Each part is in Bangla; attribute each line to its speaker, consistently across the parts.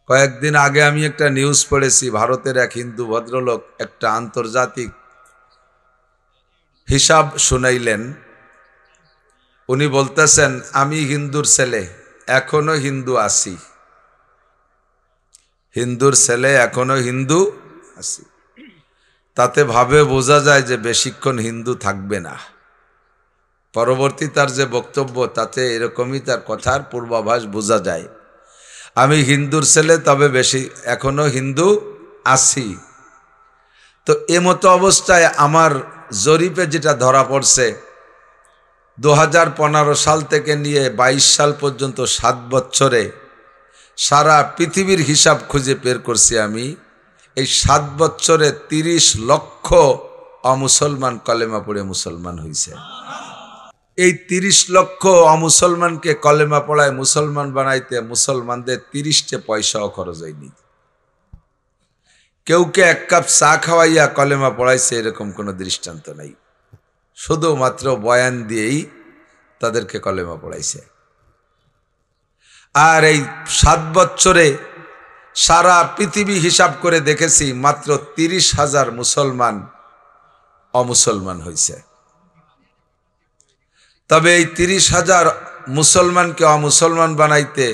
Speaker 1: কয়েকদিন আগে আমি একটা নিউজ পড়েছি, ভারতের এক হিন্দু ভদ্রলোক একটা আন্তর্জাতিক হিসাব শুনাইলেন। উনি বলতেছেন, আমি হিন্দুর ছেলে, এখনো হিন্দু আছি। হিন্দুর ছেলে, এখনো হিন্দু আছি। তাতে ভাবে বোঝা যায় যে বেশিক্ষণ হিন্দু থাকবে না। পরবর্তী তার যে বক্তব্য, তাতে এরকমই তার কথার পূর্বাভাস বোঝা যায়। আমি হিন্দুর ছেলে, তবে বেশি এখনো হিন্দু আছি। তো এমতো অবস্থায় আমার জরিপে যেটা ধরা পড়ছে, 2015 সাল থেকে নিয়ে 22 সাল পর্যন্ত 7 বছরে সারা পৃথিবীর হিসাব খুঁজে বের করছি আমি। এই 7 বছরে 30 লক্ষ অমুসলমান কলেমা পড়ে মুসলমান হয়েছে। এই 30 লক্ষ অমুসলমানকে কলেমা পড়ায় মুসলমান বানাইতে মুসলমানদের 30টে পয়সাও খরচ হয়নি। কেউকে 1 কাপ চা খাওয়াইয়া কলেমা পড়াইছে এরকম কোনো দৃষ্টান্ত নাই। শুধুমাত্র বয়ান দিয়েই তাদেরকে কলেমা পড়াইছে। আর এই 7 বছরে সারা পৃথিবী হিসাব করে দেখেছি, মাত্র 30,000 মুসলমান অমুসলমান হয়েছে। তবে এই 30,000 মুসলমানকে অমুসলমান বানাইতে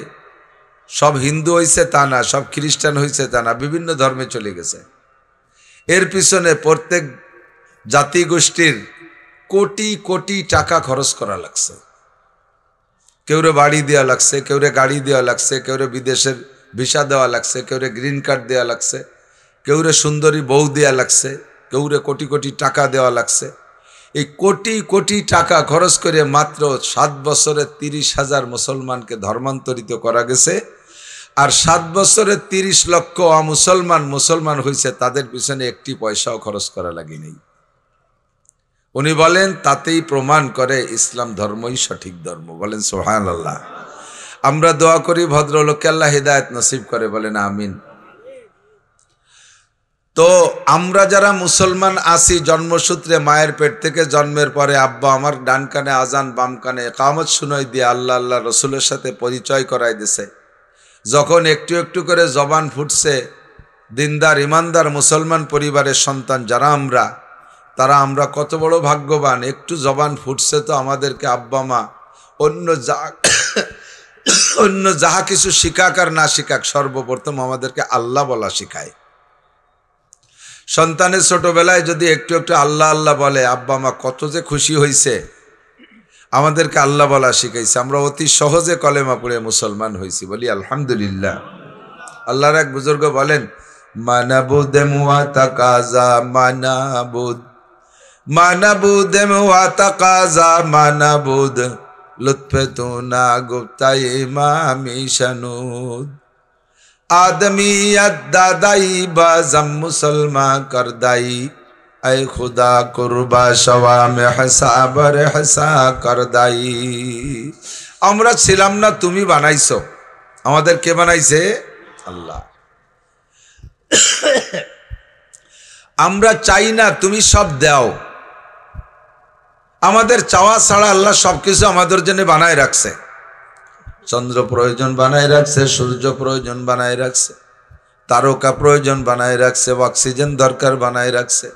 Speaker 1: সব হিন্দু হয়েছে তা না, সব খ্রিস্টান হয়েছে তা না, বিভিন্ন ধর্মে চলে গেছে। এর পিছনে প্রত্যেক জাতিগোষ্ঠীর কোটি কোটি টাকা খরচ করা লাগছে। কেউরে বাড়ি দেওয়া লাগছে, কেউরে গাড়ি দেওয়া লাগছে, কেউরে বিদেশের ভিসা দেওয়া লাগছে, কেউরে গ্রিন কার্ড দেওয়া লাগছে, কেউরে সুন্দরী বউ দেওয়া লাগছে, কেউরে কোটি কোটি টাকা দেওয়া লাগছে। এই কোটি কোটি টাকা খরচ করে মাত্র 7 বছরে 30,000 মুসলমানকে ধর্মান্তরিত করা গেছে। আর 7 বছরে 30 লক্ষ মুসলমান হয়েছে, তাদের পিছনে একটি পয়সাও খরচ করা লাগেনি। উনি বলেন, তাতেই প্রমাণ করে ইসলাম ধর্মই সঠিক ধর্ম। বলেন সুবহানাল্লাহ। আমরা দোয়া করি ভদ্রলোককে আল্লাহ হিদায়াত নসিব করে, বলেন আমিন। তো আমরা যারা মুসলমান আছি, জন্মসূত্রে মায়ের পেট থেকে জন্মের পরে আব্বা আমার ডান কানে আজান, বাম কানে ইকামত শুনাই দিয়ে আল্লাহ আল্লাহ রসুলের সাথে পরিচয় করাই দিছে। যখন একটু একটু করে জবান ফুটছে, দিনদার ইমানদার মুসলমান পরিবারের সন্তান যারা আমরা কত বড় ভাগ্যবান। একটু জবান ফুটছে তো আমাদেরকে আব্বা মা অন্য যাহা কিছু শিখাক আর না শিখাক, সর্বপ্রথম আমাদেরকে আল্লাহ বলা শিখায়। সন্তানের ছোটবেলায় যদি একটু একটু আল্লাহ আল্লাহ বলে, আব্বা মা কত যে খুশি হয়েছে, আমাদেরকে আল্লাহ বলা শিখাইছে। আমরা অতি সহজে কলেমা পড়ে মুসলমান হয়েছি, বলি আলহামদুলিল্লাহ। আল্লাহর এক বুজুর্গ বলেন, মানাবুদ মুআতাকাজা মানাবুদ, মানাবুদ মুআতাকাজা মানাবুদ, লুৎফে তুনা গুপ্তা ইমামি শানুদ, आदमियत दादाई बाजम मुसलमा कर दाई, ऐ खुदा कुर्बा शवा में हसाबर हसा कर दाई। আমরা ছিলাম না, তুমি বানাইছো। আমাদের কে বানাইছে? আল্লাহ। আমরা চাই না, তুমি সব দাও। আমাদের চাওয়া ছাড়া আল্লাহ সবকিছু আমাদের জন্য বানায় রাখছে। চন্দ্র প্রয়োজন বানায় রাখছে, সূর্য প্রয়োজন বানায় রাখছে, তারকা প্রয়োজন বানায় রাখছে, অক্সিজেন দরকার বানায় রাখছে।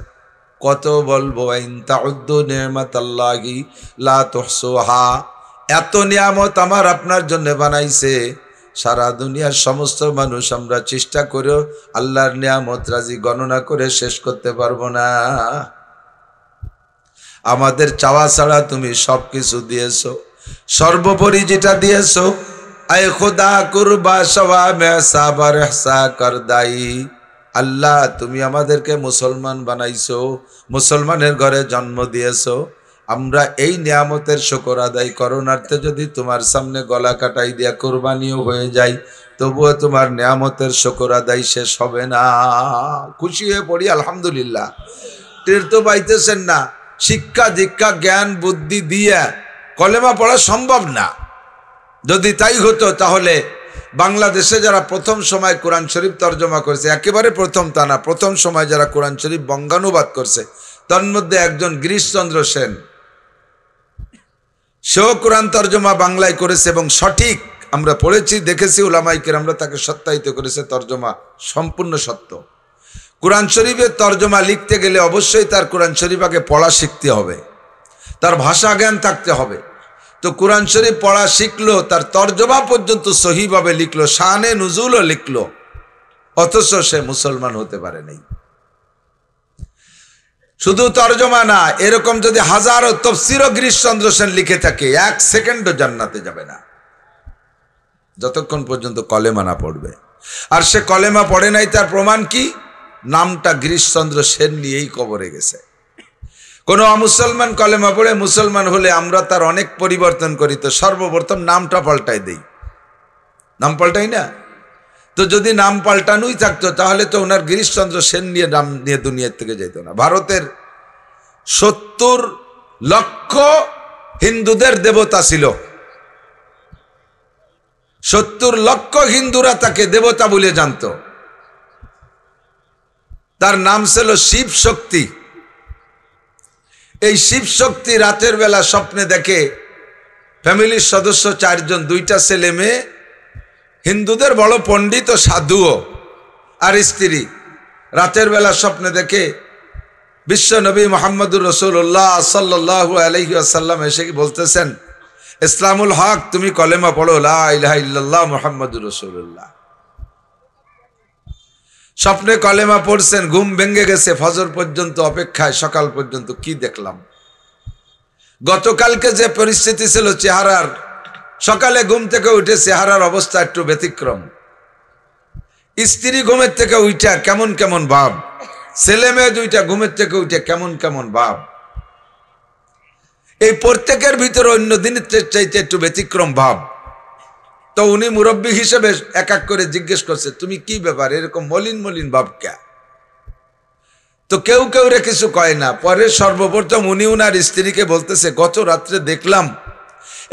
Speaker 1: কত বলবো, ইন তাউদ্দু নি'মাতাল্লাহি লা তুহসুহা। এত নিয়ামত আমার আপনার জন্য বানাইছে, সারা দুনিয়ার সমস্ত মানুষ আমরা চেষ্টা করেও আল্লাহর নিয়ামত রাজি গণনা করে শেষ করতে পারবো না। আমাদের চাওয়া ছাড়া তুমি সবকিছু দিয়েছো। সর্বোপরি যেটা দিয়েছো, আয় খুদা কুরবা সওয়া মে সাবার ইহসা কর দাই। আল্লাহ, তুমি আমাদেরকে মুসলমান বানাইছো, মুসলমানের ঘরে জন্ম দিয়েছো। আমরা এই নিয়ামতের শুকর আদায় করোনার্থে যদি তোমার সামনে গলা কাটাই দিয়া কুরবানিও হয়ে যায়, তবুও তোমার নিয়ামতের শুকর আদায় শেষ হবে না। খুশি হয়ে পড়ি আলহামদুলিল্লাহ। টের তো পাইতেছেন না, শিক্ষা দীক্ষা জ্ঞান বুদ্ধি দিয়ে কলেমা পড়া সম্ভব না। যদি তাই হতো, তাহলে বাংলাদেশে যারা প্রথম সময় কোরআন শরীফ তর্জমা করেছে, একেবারে প্রথম তা না, প্রথম সময় যারা কোরআন শরীফ বঙ্গানুবাদ করছে, তার মধ্যে একজন গিরিশচন্দ্র সেন, সেও কোরআন তর্জমা বাংলায় করেছে এবং সঠিক আমরা পড়েছি দেখেছি, উলামায়ে কেরামরা তাকে সত্যায়িত করেছে, তর্জমা সম্পূর্ণ সত্য। কোরআন শরীফের তর্জমা লিখতে গেলে অবশ্যই তার কোরআন শরীফ আগে পড়া শিখতে হবে, তার ভাষা জ্ঞান থাকতে হবে। তো কোরআন শরীফ পড়া শিখলো, তার তর্জমা পর্যন্ত সহিভাবে লিখলো, শানে নুজুলও লিখলো, অথচ সে মুসলমান হতে পারে নাই। শুধু তর্জমা না, এরকম যদি হাজারো তাফসীরও গিরিশচন্দ্র সেন লিখে থাকে, 1 সেকেন্ডও জান্নাতে যাবে না যতক্ষণ পর্যন্ত কলেমা না পড়বে। আর সে কলেমা পড়ে নাই, তার প্রমাণ কি? নামটা গিরিশচন্দ্র সেন নিয়েই কবরে গেছে। কোন অমুসলমান কলেমা পড়ে মুসলমান হলে আমরা তার অনেক পরিবর্তন করি, তো সর্বপ্রথম নামটা পাল্টাই দেই, নাম পাল্টাই না? তো যদি নাম পাল্টানোই থাকতো তাহলে তো ওনার গিরিশচন্দ্র সেন নিয়ে নাম নিয়ে দুনিয়ার থেকে যেত না। ভারতের 70 লক্ষ হিন্দুদের দেবতা ছিল, 70 লক্ষ হিন্দুরা তাকে দেবতা বলে জানত। তার নাম ছিল শিব শক্তি। এই শিব শক্তি রাতের বেলা স্বপ্নে দেখে ফ্যামিলির সদস্য 4 জন, 2টা ছেলে মেয়ে, হিন্দুদের বড় পণ্ডিত ও সাধুও, আর স্ত্রী। রাতের বেলা স্বপ্নে দেখে বিশ্ব নবী মুহাম্মদুর রাসূলুল্লাহ সাল্লাল্লাহু আলাইহি ওয়াসাল্লাম এসে বলতেছেন, ইসলামুল হক, তুমি কলেমা পড়ো, লা ইলাহা ইল্লাল্লাহ মুহাম্মদুর রাসূলুল্লাহ। স্বপ্নে কলেমা পড়ছেন, ঘুম ভেঙে গেছে, ফজর পর্যন্ত অপেক্ষায়, সকাল পর্যন্ত কি দেখলাম। গতকালকে যে পরিস্থিতি ছিল চেহারার, সকালে ঘুম থেকে উঠে চেহারার অবস্থা একটু ব্যতিক্রম, স্ত্রী ঘুমের থেকে উঠা কেমন কেমন ভাব, ছেলে মেয়ে 2টা ঘুমের থেকে উঠে কেমন কেমন ভাব। এই প্রত্যেকের ভিতরে অন্য দিনের চাইতে একটু ব্যতিক্রম ভাব। তো উনি মুরব্বী হিসেবে এক এক করে জিজ্ঞেস করছে, তুমি কি ব্যাপার, এরকম মলিন মলিন ভাব কে? তো কেউ কেউ রে কিছু কয় না। পরে সর্বপ্রথম উনি উনার স্ত্রীকে বলতেছে, গত রাত্রে দেখলাম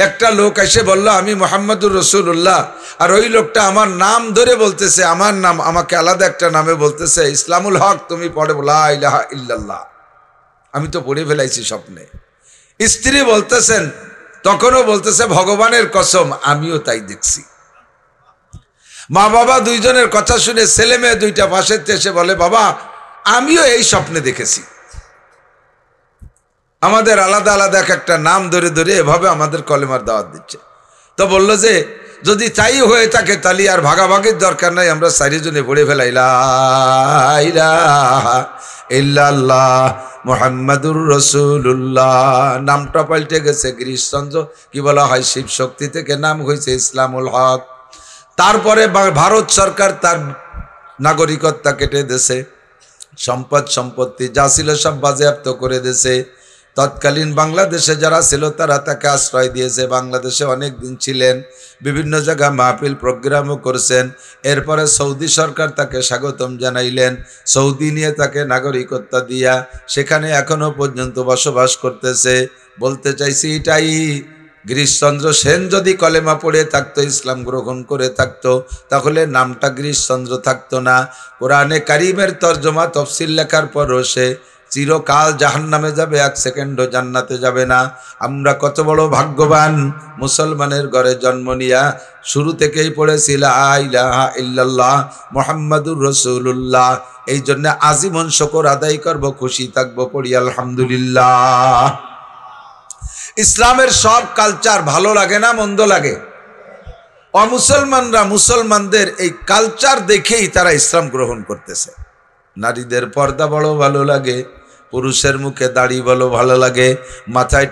Speaker 1: একটা লোক এসে বলল আমি মুহাম্মদুর রাসূলুল্লাহ, আর ওই লোকটা আমার নাম ধরে বলতেছে, আমার নাম, আমাকে আলাদা একটা নামে বলতেছে, ইসলামুল হক, তুমি পড়ে লা ইলাহা ইল্লাল্লাহ। আমি তো পড়ে ফেলাইছি স্বপ্নে। স্ত্রী বলতেছেন, তখনও বলতেছে, ভগবানের কসম আমিও তাই দেখছি। মা বাবা 2 জনের কথা শুনে ছেলে মেয়ে 2টা পাশে এসে বলে, বাবা আমিও এই স্বপ্নে দেখেছি। আমাদের আলাদা আলাদা একটা নাম ধরে ধরে এভাবে আমাদের কলেমার দাওয়াত দিচ্ছে। তো বললো যে যদি তাই হয়ে থাকে তাহলে আর ভাগাভাগির দরকার নাই, আমরা 4 জনে পড়ে ফেলাই লা ইলাহা ইল্লাল্লাহ মুহাম্মাদুর রাসূলুল্লাহ। নামটা পাল্টে গেছে গিরিশচন্দ্র, কি বলা হয়, শিব শক্তি থেকে নাম হয়েছে ইসলামুল হক। তারপরে ভারত সরকার তার নাগরিকত্ব কেটে দিয়েছে, সম্পদ সম্পত্তি যা ছিল সব বাজেয়াপ্ত করে দিয়েছে। তৎকালীন বাংলাদেশে যারা ছিল তারা তাকে আশ্রয় দিয়েছে, বাংলাদেশে অনেক দিন ছিলেন, বিভিন্ন জায়গায় মাহফিল প্রোগ্রামও করছেন। এরপরে সৌদি সরকার তাকে স্বাগতম জানাইলেন, সৌদি নিয়ে তাকে নাগরিকত্ব দিয়া সেখানে এখনো পর্যন্ত বসবাস করতেছে। বলতে চাইছি এটাই, গিরিশচন্দ্র সেন যদি কলেমা পড়ে থাকতো, ইসলাম গ্রহণ করে থাকতো, তাহলে নামটা গিরিশচন্দ্র থাকতো না। কোরআনে কারিমের তর্জমা তফসিল লেখার পরও সে চিরকাল জাহান্নামে যাবে, 1 সেকেন্ডও জান্নাতে যাবে না। আমরা কত বড় ভাগ্যবান, মুসলমানের ঘরে জন্ম নিয়া শুরু থেকেই পড়েছি লা ইলাহা ইল্লাল্লাহ মুহাম্মাদুর রাসূলুল্লাহ। এই জন্য আজীবন শুকর আদায় করব, খুশি থাকবো, পড়ি আলহামদুলিল্লাহ। ইসলামের সব কালচার ভালো লাগে না মন্দ লাগে? অমুসলমানরা মুসলমানদের এই কালচার দেখেই তারা ইসলাম গ্রহণ করতেছে। নারীদের পর্দা বড় ভালো লাগে, পুরুষের মুখে দাড়ি বড় ভালো লাগে, মাথায়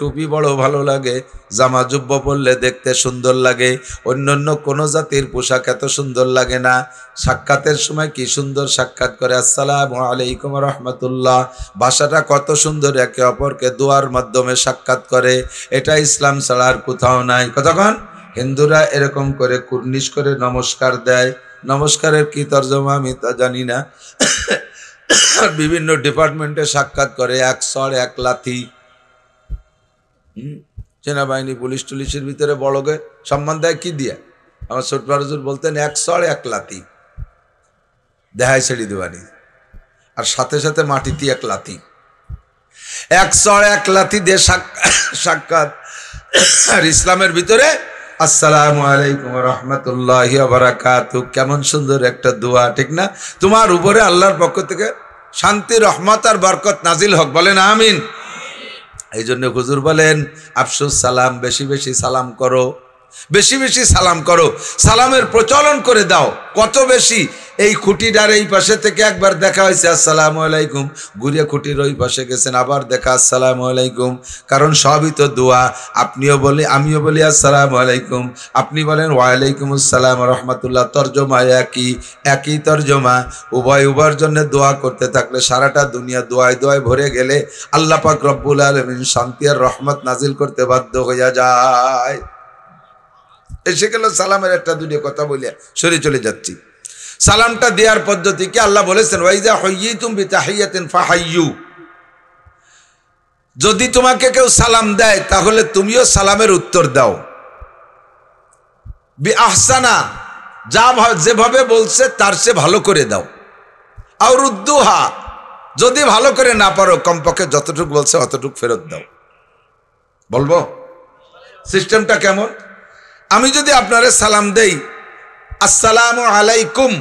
Speaker 1: টুপি বড় ভালো লাগে, জামা জুব্ব পরলে দেখতে সুন্দর লাগে। অন্যান্য কোনো জাতির পোশাক এত সুন্দর লাগে না। সাক্ষাতের সময় কি সুন্দর সাক্ষাৎ করে, আসসালামু আলাইকুম রাহমাতুল্লাহ, ভাষাটা কত সুন্দর, একে অপরকে দোয়ার মাধ্যমে সাক্ষাৎ করে। এটা ইসলাম ছাড়া আর কোথাও নাই। কতক্ষণ হিন্দুরা এরকম করে কুর্নিশ করে নমস্কার দেয়, নমস্কারের কি তর্জমা আমি তা জানি না। বিভিন্ন ডিপার্টমেন্টে সাক্ষাৎ করে, 1 চড় 1 লাথি। সেনাবাহিনী পুলিশ টুলিশের ভিতরে বড়কে সম্মান দেয় কি দিয়ে? আমার ছোট হুজুর বলতেন 1 চড় 1 লাথি দেহায় ছেড়ে দেওয়ানি, আর সাথে সাথে মাটিতে 1 লাথি। 1 চড় 1 লাথি দিয়ে সাক্ষাৎ। আর ইসলামের ভিতরে আসসালামু আলাইকুম ওয়া রাহমাতুল্লাহি ওয়া বারাকাতুহু। কেমন সুন্দর একটা দোয়া, ঠিক না? তোমার উপরে আল্লাহর পক্ষ থেকে শান্তি, রহমত আর বরকত নাজিল হোক, বলেন আমিন। এই জন্য হুজুর বলেন আফসুস সালাম, বেশি বেশি সালাম করো, বেশি বেশি সালাম করো, সালামের প্রচলন করে দাও। কত বেশি, এই খুঁটিটার এই পাশে থেকে একবার দেখা হয়েছে আসসালামু আলাইকুম, ঘুরিয়ে খুঁটির ওই পাশে গেছেন, আবার দেখা আসসালামু আলাইকুম। কারণ সবই তো দোয়া। আপনিও বলি, আমিও বলি আসসালামু আলাইকুম, আপনি বলেন ওয়ালাইকুম আসসালাম রহমতুল্লাহ। তর্জমা একই তর্জমা। উভয়ের জন্য দোয়া করতে থাকলে সারাটা দুনিয়া দোয়ায় দোয়ায় ভরে গেলে আল্লাহ পাক রব্বুল আলামিন শান্তি আর রহমত নাজিল করতে বাধ্য হয়ে যায়। এসে গেল সালামের একটা দুটো কথা বলিয়া সরে চলে যাচ্ছি। সালামটা দেওয়ার পদ্ধতি কি আল্লাহ বলেছেন, ওয়াইজা হুইয়িতুম বিতাহিয়াতিন ফাহাইয়ু। যদি তোমাকে কেউ সালাম দেয় তাহলে তুমিও সালামের উত্তর দাও। বি আহসানা, যেভাবে বলছে তার চেয়ে ভালো করে দাও। আর রুদ্দুহা, যদি ভালো করে না পারো কমপক্ষে যতটুকু বলছে অতটুকু ফেরত দাও। বলবো সিস্টেমটা কেমন? আমি যদি আপনারে সালাম দেই আসসালামু আলাইকুম,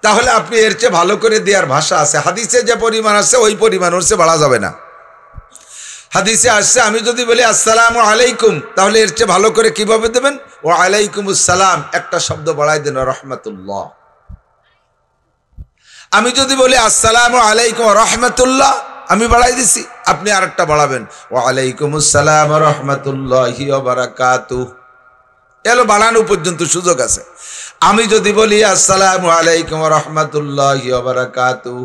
Speaker 1: তাহলে আপনি এর চেয়ে ভালো করে দেওয়ার ভাষা আছে। হাদিসে যে পরিমাণ আছে ওই পরিমাণ ওর চেয়ে বাড়া যাবে না। হাদিসে আসছে আমি যদি বলি আসসালামু আলাইকুম, তাহলে এর চেয়ে ভালো করে কিভাবে দেবেন? ওয়া আলাইকুমুস সালাম, একটা শব্দ বাড়াই দেন রহমাতুল্লাহ। আমি যদি বলি আসসালামু আলাইকুম রহমাতুল্লাহ, আমি বাড়াই দিছি, আপনি আরেকটা বাড়াবেন ওয়া আলাইকুমুস সালাম রহমাতুল্লাহি ওয়া বারাকাতুহু। এলো বাড়ানো পর্যন্ত সুযোগ আছে। আমি যদি বলি আসসালামু আলাইকুম রহমতুল্লাহি ওয়া বারাকাতুহু,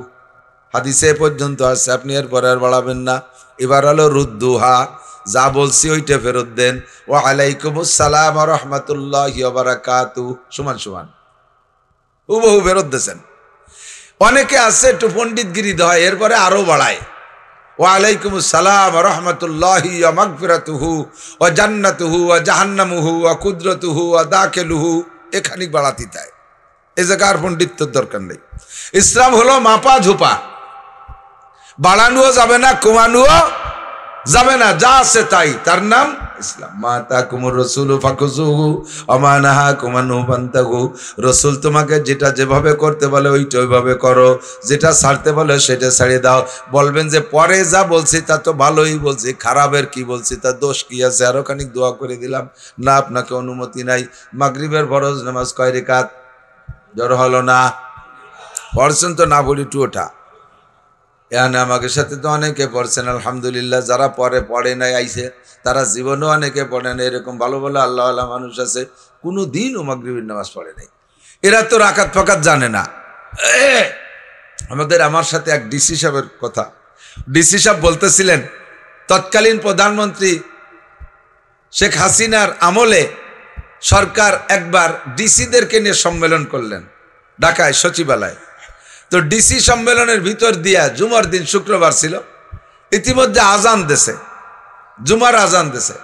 Speaker 1: হাদিসে পর্যন্ত আছে, আপনি এরপরে আর বাড়াবেন না। এবার হলো রুদ্দুহা, যা বলছি ওইটা ফেরত দেন। ওয়া আলাইকুমুস সালাম রহমতুল্লাহি ওয়া বারাকাতুহু, সমান সমান হুবহু ফেরত দিয়েছেন। অনেকে আছে একটু পণ্ডিতগিরি দেয়, এরপরে আরো বাড়ায় ওয়ালাইকুমুস সালাম রহমতুল্লাহি ওয়া মাগফিরাতুহু ওয়া জান্নাতুহু ওয়া জাহান্নামুহু ওয়া কুদরতুহু ওয়া দাখিলুহু, এখানে বাড়াতে দেয়। এই জায়গার পণ্ডিত্যের দরকার নেই। ইসলাম হলো মাপা ঝুপা, বাড়ানোও যাবে না, কমানোও যাবে না, যা আছে তাই, তার নাম ইসলাম। মা তাকুমুর রাসূলু ফাকুযুহু ওয়া মা নাহাকুম আনহু ফান্তাহু। রাসূল তোমাকে যেটা যেভাবে করতে বলে ওইটা ওইভাবে করো, যেটা ছাড়তে বলে সেটা ছেড়ে দাও। বলবেন যে পরে যা বলছি তা তো ভালোই বলছি, খারাপের কি বলছি, তা দোষ কি আছে? আরো খানিক দোয়া করে দিলাম। না, আপনাকে অনুমতি নাই। মাগরিবের ফরজ নামাজ কয় রাকাত? জ্বর হলো না, পড়ছেন তো? না বলি টু ওঠা। এখানে আমাকে সাথে তো অনেকে পড়ছেন আলহামদুলিল্লাহ। যারা পড়ে নাই আইছে, তারা জীবনেও অনেকে পড়ে না। এরকম ভালো ভালো আল্লাহ আল্লাহ মানুষ আছে, কোনো দিনও মাগরিবের নামাজ পড়ে নাই। এরা তো রাকাত ফাকাত জানে না। আমার সাথে এক ডিসি সাহেবের কথা, ডিসি সাহেব বলতেছিলেন তৎকালীন প্রধানমন্ত্রী শেখ হাসিনার আমলে সরকার একবার ডিসিদেরকে নিয়ে সম্মেলন করলেন ঢাকায় সচিবালয়। তো ডিসি সম্মেলনের ভিতর দিয়া জুমার দিন, শুক্রবার ছিল, ইতিমধ্যে আজান দেশে, জুমার আজান দেশে।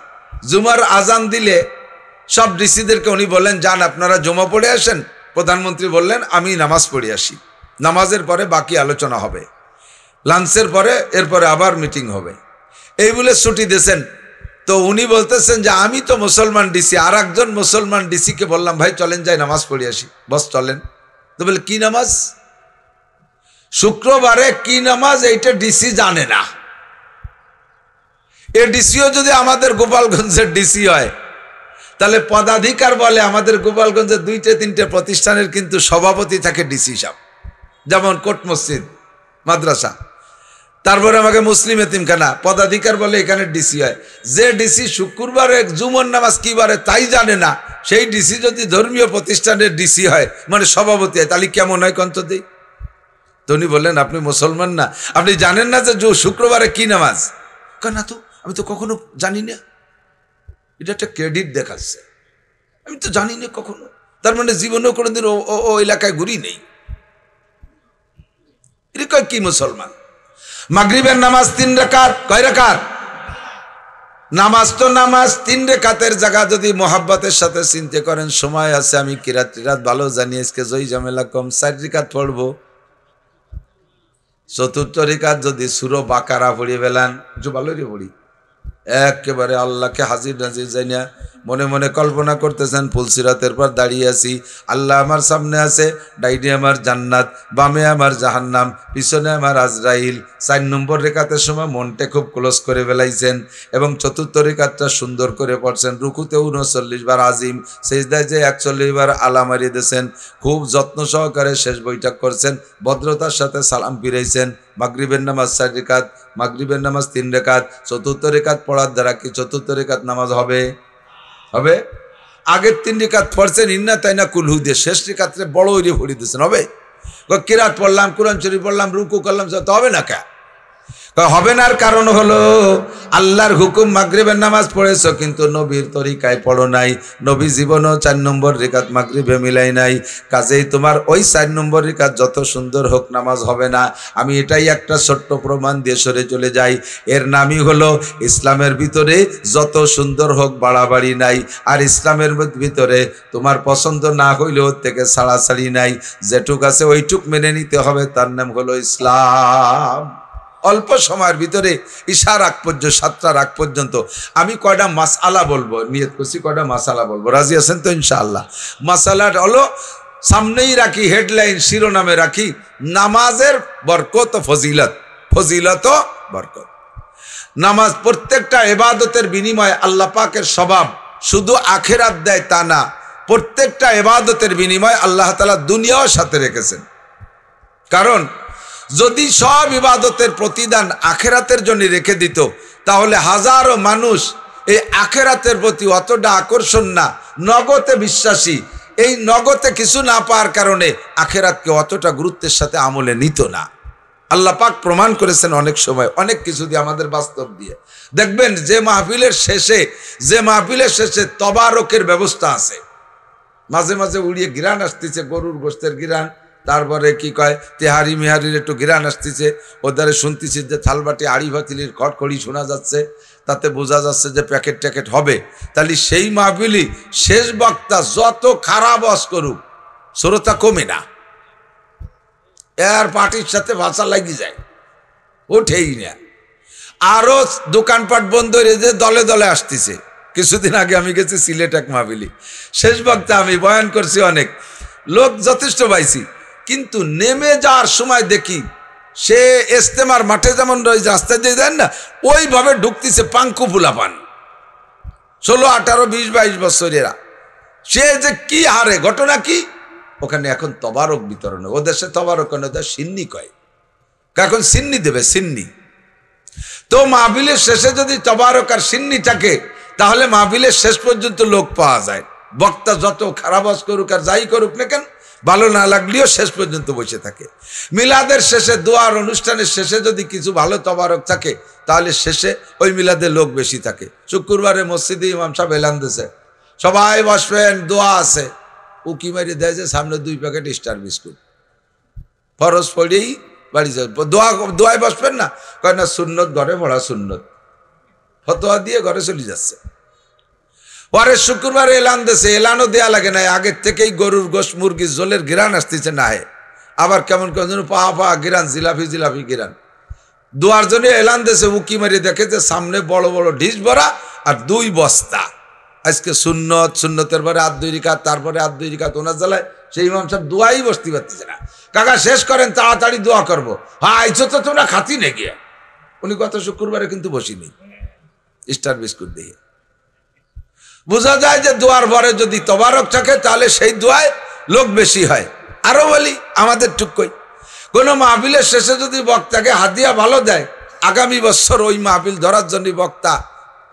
Speaker 1: জুমার আজান দিলে সব ডিসিদেরকে উনি বললেন যান আপনারা জুমা পড়ে আসেন। প্রধানমন্ত্রী বললেন আমি নামাজ পড়ে আসি, নামাজের পরে বাকি আলোচনা হবে, লাঞ্চের পরে এরপরে আবার মিটিং হবে, এই বলে ছুটি দিয়েছেন। তো উনি বলতেছেন যে আমি তো মুসলমান ডিসি, আর একজন মুসলমান ডিসিকে বললাম ভাই চলেন যাই নামাজ পড়ে আসি। বস চলেন। তো বলে কি নামাজ? শুক্রবারে কি নামাজ এইটা ডিসি জানে না। এ ডিসিও যদি আমাদের গোপালগঞ্জের ডিসি হয়, তাহলে পদাধিকার বলে আমাদের গোপালগঞ্জের 2-3টে প্রতিষ্ঠানের কিন্তু সভাপতি থাকে ডিসি সাহেব, যেমন কোট মসজিদ, মাদ্রাসা, তারপরে আমাকে মুসলিম এতিমখানা, পদাধিকার বলে এখানে ডিসি হয়। যে ডিসি শুক্রবারে জুমার নামাজ কি বারে তাই জানে না, সেই ডিসি যদি ধর্মীয় প্রতিষ্ঠানের ডিসি হয়, মানে সভাপতি হয়, তাহলে কেমন হয় কন্ত দেই? তো উনি বললেন আপনি মুসলমান না, আপনি জানেন না যে শুক্রবারে কি নামাজ? না তো, আমি তো কখনো জানি না। এটা একটা ক্রেডিট দেখাচ্ছে, আমি তো জানি না কখনো। তার মানে জীবনেও কোনোদিন ও এলাকায় ঘুরি নেই। এটা কি মুসলমান? মাগরিবের নামাজ 3 রাকাত, কয় রাকাত? নামাজ তো নামাজ 3 রাকাতের জায়গা যদি মোহাব্বতের সাথে চিন্তা করেন, সময় আছে, আমি কিরাত ভালো জানি, আজকে জয় ঝামেলা কম, 4 রাকাত পড়বো। 4র্থ রাকাত যদি সূরা বাকারা পড়িয়ে ফেলান, একটু ভালো করে পড়ি, একেবারে আল্লাহকে হাজির নাজির যাই না, মনে মনে কল্পনা করতেছেন ফুলসিরাতের পর দাঁড়িয়ে আছি, আল্লাহ আমার সামনে আছে, ডাইনে আমার জান্নাত, বামে আমার জাহান্নাম, পিছনে আমার আজরাইল। 4 নম্বর রেখাতের সময় মনটা খুব ক্লোজ করে ফেলাইছেন এবং চতুর্থ রেখাতটা সুন্দর করে পড়ছেন। রুকুতে 39 বার আজিম, সেজদায় যে 41 বার আলা মারিয়ে দিয়েছেন। খুব যত্ন সহকারে শেষ বৈঠক করছেন, ভদ্রতার সাথে সালাম ফিরাইছেন। মাগরিবের নামাজ 4 রেখাত, মাগরিবের নামাজ 3 রেখাত। চতুর্থ রেখাত পড়ার দ্বারা কি চতুর্থ রেখাত নামাজ হবে? হবে? আগের 3 রেখাত পড়ছেন ইন্না তাইনা কুলহু দিয়ে, শেষ রেখাতে বড় ওইরে ভরি দিয়েছেন, হবে? কিরাত পড়লাম, কোরআন শরীফ পড়লাম, রুকু করলাম, তো হবে না কে? হবে না। কারণ হলো আল্লাহর হুকুম মাগরিবের নামাজ পড়েছো কিন্তু নবীর তরিকায় পড়ো নাই। নবী জীবনও 4 নম্বর রেখাত মাগরিবে মিলাই নাই। কাজেই তোমার ওই 4 নম্বর রেখাত যত সুন্দর হোক নামাজ হবে না। আমি এটাই একটা ছোট্ট প্রমাণ দিয়ে সরে চলে যাই। এর নামই হলো ইসলামের ভিতরে যত সুন্দর হোক বাড়াবাড়ি নাই, আর ইসলামের ভিতরে তোমার পছন্দ না হইলেও থেকে ছাড়াছাড়ি নাই। যেটুক আছে ওইটুক মেনে নিতে হবে, তার নাম হলো ইসলাম। অল্প সময়ের ভিতরে ইশার আগ পর্যন্ত 7টার আগ পর্যন্ত আমি কয়টা মাসআলা বলবো, নিয়ত করছি কয়টা মাসআলা বলবো। রাজি আছেন তো ইনশাআল্লাহ? মাসআলাটা হলো সামনেই রাখি, হেডলাইন শিরোনামে রাখি, নামাজের বরকত ও ফজিলত। ফজিলত ও বরকত। নামাজ প্রত্যেকটা ইবাদতের বিনিময়ে আল্লাহ পাকের স্বভাব শুধু আখিরাত দেয় তা না, প্রত্যেকটা ইবাদতের বিনিময়ে আল্লাহ তাআলা দুনিয়াও সাথে রেখেছেন। কারণ যদি সব ইবাদতের প্রতিদান আখেরাতের জন্য রেখে দিত, তাহলে হাজারো মানুষ এই আখেরাতের প্রতি অতটা আকর্ষণ না, নগদে বিশ্বাসী, এই নগদে কিছু না পাওয়ার কারণে আখেরাতকে অতটা গুরুত্বের সাথে আমলে নিত না। আল্লাহ পাক প্রমাণ করেছেন অনেক সময়, অনেক কিছু দিয়ে, আমাদের বাস্তব দিয়ে। দেখবেন যে মাহফিলের শেষে তবারকের ব্যবস্থা আছে। মাঝে মাঝে উড়িয়ে গিরান আসতেছে, গরুর গোশতের গিরান, তারপরে কি কয় তেহারি মেহারির একটু গিরান আসতেছে, ওদারে শুনতেছি যে থালবাটি আড়ি ভাতিলির খড়খড়ি শোনা যাচ্ছে, তাতে বোঝা যাচ্ছে যে প্যাকেট ট্যাকেট হবে। তাহলে সেই মাহফিলি শেষ বক্তা যত খারাপ ওয়াজ করুক, শ্রোতা কমে না, এর পার্টির সাথে ভাষা লাগি যায়, ওঠেই না। আরো দোকানপাট বন্ধ হয়ে যে দলে দলে আসতেছে। কিছুদিন আগে আমি গেছি সিলেট এক মাহফিলি, শেষ বক্তা আমি বয়ান করছি, অনেক লোক যথেষ্ট পাইছি, কিন্তু নেমে যাওয়ার সময় দেখি সে ইস্তেমার মাঠে যেমন রাস্তা দিয়ে দেন না, ওইভাবে ঢুকতেছে পাঙ্কু ফুলাপান, 16, 18, 20, 22 বছরেরা। সে যে কি হারে, ঘটনা কি, ওখানে এখন তবারক বিতরণ, ওদের সে তবারক ওদের সিন্নি কয়, এখন সিন্নি দেবে, সিন্নি। তো মাহফিলের শেষে যদি তবারক আর সিন্নি থাকে, তাহলে মাহফিলের শেষ পর্যন্ত লোক পাওয়া যায়। বক্তা যত খারাপ ওয়াজ করুক আর যাই করুক না কেন, ভালো না লাগলেও শেষ পর্যন্ত বসে থাকে। মিলাদের শেষে, দোয়ার অনুষ্ঠানের শেষে যদি কিছু ভালো তবারক থাকে, তাহলে শেষে ওই মিলাদের লোক বেশি থাকে। শুক্রবারে মসজিদে ইমাম সাহেব এলান দিয়েছে, সবাই বসবেন, দোয়া আছে, উকি মারি দেয় যে সামনে 2 প্যাকেট স্টার বিস্কুট, ফরজ পড়েই বাড়ি যাবে। দোয়ায় বসবেন না, কয় না সুন্নত, ঘরে পড়া সুন্নত, ফতোয়া দিয়ে ঘরে চলে যাচ্ছে। পরে শুক্রবার এলান দিয়েছে, এলানও দেয়া লাগে না, আগের থেকেই গরুর গোশ মুরগির ঝোলের গিরান আসতেছে না, আবার কেমন কেমন পা গিরান, জিলাপি গিরান। দোয়ার জন্য এলান দিয়েছে, উকি মারি দেখে যে সামনে বড় বড় ডিশ ভরা আর 2 বস্তা। আজকে সুন্নতের পরে 2 রিকাত, তারপরে 2 রিকাত, ওনার জ্বালায় সেই ইমাম সাহেব দোয়াই বসতে পারতেছে না। কাকা শেষ করেন, তাড়াতাড়ি দোয়া করবো। হ্যাঁ আইছো তো তোমরা খাতি নে গিয়ে। উনি গত শুক্রবারে কিন্তু বসিনি স্টার বিস্কুট দিয়ে। বোঝা যায় যে দোয়ার পরে যদি তবারক থাকে, তাহলে সেই দোয়ায় লোক বেশি হয়। আরো বলি, আমাদের টুকই কোনো মাহফিলের শেষে যদি বক্তাকে হাদিয়া ভালো দেয়, আগামী বছর ওই মাহফিল ধরার জন্য বক্তা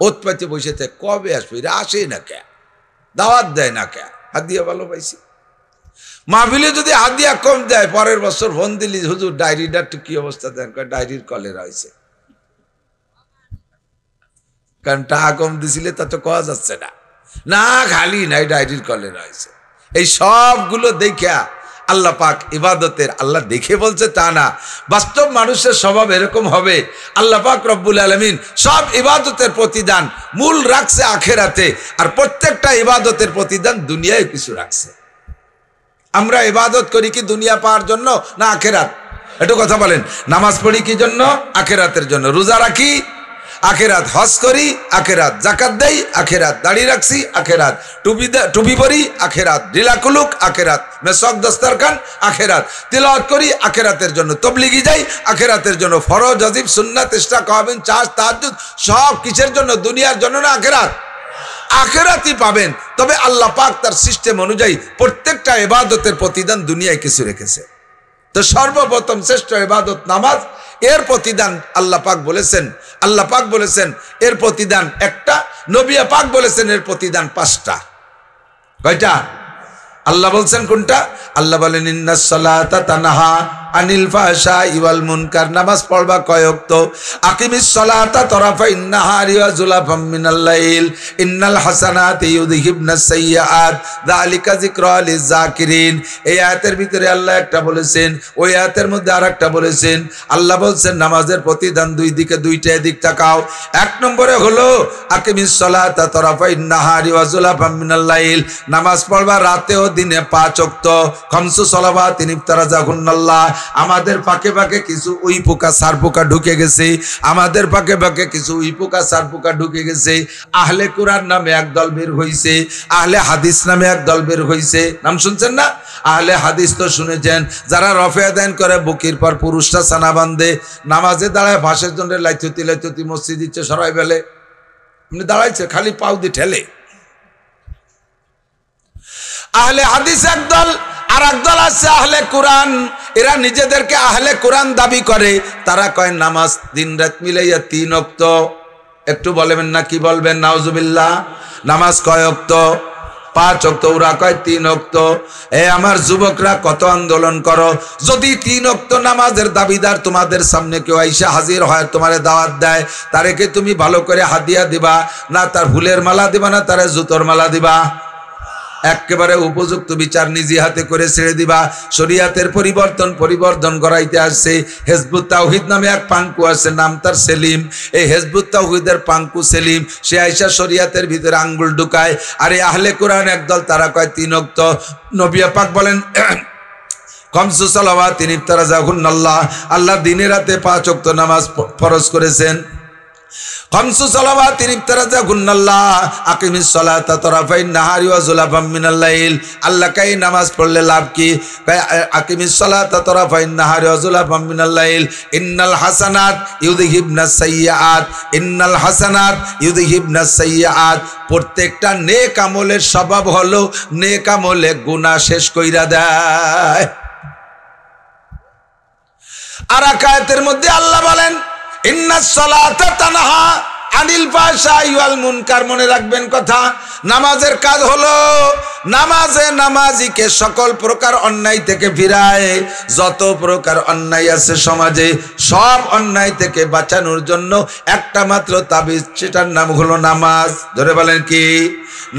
Speaker 1: ওত পাইতে বসে থাকে, কবে আসবে, এরা আসে না কে, দাওয়াত দেয় না কে, হাদিয়া ভালো পাইছি। মাহফিলে যদি হাদিয়া কম দেয়, পরের বছর ফোন দিলি, হুজুর ডায়েরিটা একটু কি অবস্থা দেন, ডায়েরির কলেরা হয়েছে, কারণ টাকা কম দিছিলে তা তো কোয়া যাচ্ছে না, না খালি নাই, ডায়েরির কলেরা হয়েছে। এই সবগুলো দেখা আল্লাহ পাক ইবাদতের, আল্লাহ দেখে বলছে তা না, বাস্তব মানুষের স্বভাব এরকম হবে। আল্লাহ পাক রব্বুল আলামিন সব ইবাদতের প্রতিদান মূল রাখছে আখেরাতে, আর প্রত্যেকটা ইবাদতের প্রতিদান দুনিয়ায় কিছু রাখছে। আমরা ইবাদত করি কি দুনিয়া পাওয়ার জন্য না আখেরাত? একটু কথা বলেন। নামাজ পড়ি কি জন্য? আখেরাতের জন্য। রোজা রাখি আখেরাত হজ করি, আখেরাত জাকাত দেই, আখেরাত দাড়ি রাখছি, আখেরাত টুপি পরি, আখেরাত ঢিলাকুলুক, আখেরাত মেসক দস্তরখান, আখেরাত তিলাওয়াত করি, আখেরাতের জন্য তবলিগি যাই, আখেরাতের জন্য ফরজ ওয়াজিব সুন্নাত ইশরাক কাবিন চাষ তাহাজ্জুদ সব কিসের জন্য? দুনিয়ার জন্য না আখেরাত? আখেরাতই পাবেন। তবে আল্লাহ পাক তার সিস্টেম অনুযায়ী প্রত্যেকটা ইবাদতের প্রতিদান দুনিয়ায় কিছু রেখেছে। তো সর্বপ্রথম শ্রেষ্ঠ ইবাদত নামাজ, এর প্রতিদান আল্লাহ পাক বলেছেন এর প্রতিদান একটা, নবী পাক বলেছেন এর প্রতিদান 5টা। কয়টা? আল্লাহ বলছেন কোনটা? আল্লাহ বলেন ইন্নাস সালাতা তানহা আনিল ফাহশাই ওয়াল মুনকার। নামাজ পড়বা কয় ওয়াক্ত? আকিমিস সালাতা তরাফাইন নাহারি ওয়া যুলাফাম মিনাল লাইল ইন্নাল হাসানাতি ইউযহিবনাস সাইয়্যাত যালিকা যিকরা লিয-যাকিরিন। এই আয়াতের ভিতরে আল্লাহ একটা বলেছেন, ওই আয়াতের মধ্যে আরেকটা বলেছেন। আল্লাহ বলছেন নামাজের প্রতিদান দুই দিকে, দুইটা দিক তাকাও। 1 নম্বরে হলো আকিমিস সালাতা তরাফাইন নাহারি ওয়া যুলাফাম মিনাল লাইল, নামাজ পড়বা রাতে ও দিনে 5 ওয়াক্ত। খামসু সালাওয়াতিন ইফতারাজাহুন্নাল্লাহ। আমাদের পাকে পাকে কিছু উই পোকা সার পোকা ঢুকে গেছে, আমাদের পাকে পাকে কিছু উই পোকা সার পোকা ঢুকে গেছে। আহলে কোরআন নামে একদল বের হইছে, আহলে হাদিস নামে একদল বের হইছে। নাম শুনছেন না? আহলে হাদিস তো শুনেছেন, যারা রফে আদান করে বুকির পর পুরুষটা সানা বান্ধে, নামাজে দাঁড়ায় ভাষের জন্য লাইচতি মসজিদ দিচ্ছে সরাই বেলে, এমনি দাঁড়াইছে খালি পাও দিয়ে ঠেলে। আহলে হাদিস একদল, আর একদল আছে আহলে কোরআন। এরা নিজেদেরকে আহলে কোরআন দাবি করে। তারা কয় নামাজ দিন রাত মিলাইয়া 3 ওয়াক্ত। একটু বলবেন না? কি বলবেন? নাউজুবিল্লাহ। নামাজ কয় ওয়াক্ত? 5 ওয়াক্ত। ওরা কয় 3 ওয়াক্ত। আমার যুবকরা কত আন্দোলন করো, যদি 3 ওয়াক্ত নামাজের দাবিদার তোমাদের সামনে কেউ আইসা হাজির হয়, তোমারে দাওয়াত দেয়, তারেকে তুমি ভালো করে হাদিয়া দিবা না? তার ফুলের মালা দিবা না তারে জুতোর মালা দিবা? একেবারে উপযুক্ত বিচার নিজে হাতে করে ছেড়ে দিবা। শরিয়াতের পরিবর্তন করাইতে আসছে। হেজবুত তাওহীদ নামে এক পাঙ্কু আছে, নাম তার সেলিম। এই হেজবুত তাওহীদের পাঙ্কু সেলিম, সে আইসা শরিয়াতের ভিতরে আঙ্গুল ঢুকায়। আর এই আহলে কোরআন একদল, তারা কয় 3 ওয়াক্ত। নবী পাক বলেন খামসু সালাওয়াতিন ইফতারাজাহুন্নাল্লাহ, আল্লাহ দিনে রাতে 5 ওয়াক্ত নামাজ ফরজ করেছেন। খামসু সালাওয়াতিন ইফতারাজাহুন্নাল্লাহ আকিমিস সালাতা তরাফাইন নাহারি ওয়া যুলাফাম মিনাল লাইল। আল্লাহ কাই নামাজ পড়লে লাভ কি? আকিমিস সালাতা তরাফাইন নাহারি ওয়া যুলাফাম মিনাল লাইল ইন্নাল হাসানাত ইউযহিবনাস সাইয়্যাত, ইন্নাল হাসানাত ইউযহিবনাস সাইয়্যাত। প্রত্যেকটা নেক আমলের স্বভাব হলো নেক আমলে গুনাহ শেষ কইরা দেয়। আর আয়াতের মধ্যে আল্লাহ বলেন ইন্নাস সালাতা তানহা আনিল ফাহশাই ওয়াল মুনকার। মনে রাখবেন কথা, নামাজের কাজ হলো নামাজিকে সকল প্রকার অন্যায় থেকে ফিরায়। যত প্রকার অন্যায় আছে সমাজে, সব অন্যায় থেকে বাঁচানোর জন্য একটা মাত্র তাবিজ, সেটার নাম হলো নামাজ। ধরে বলেন কি?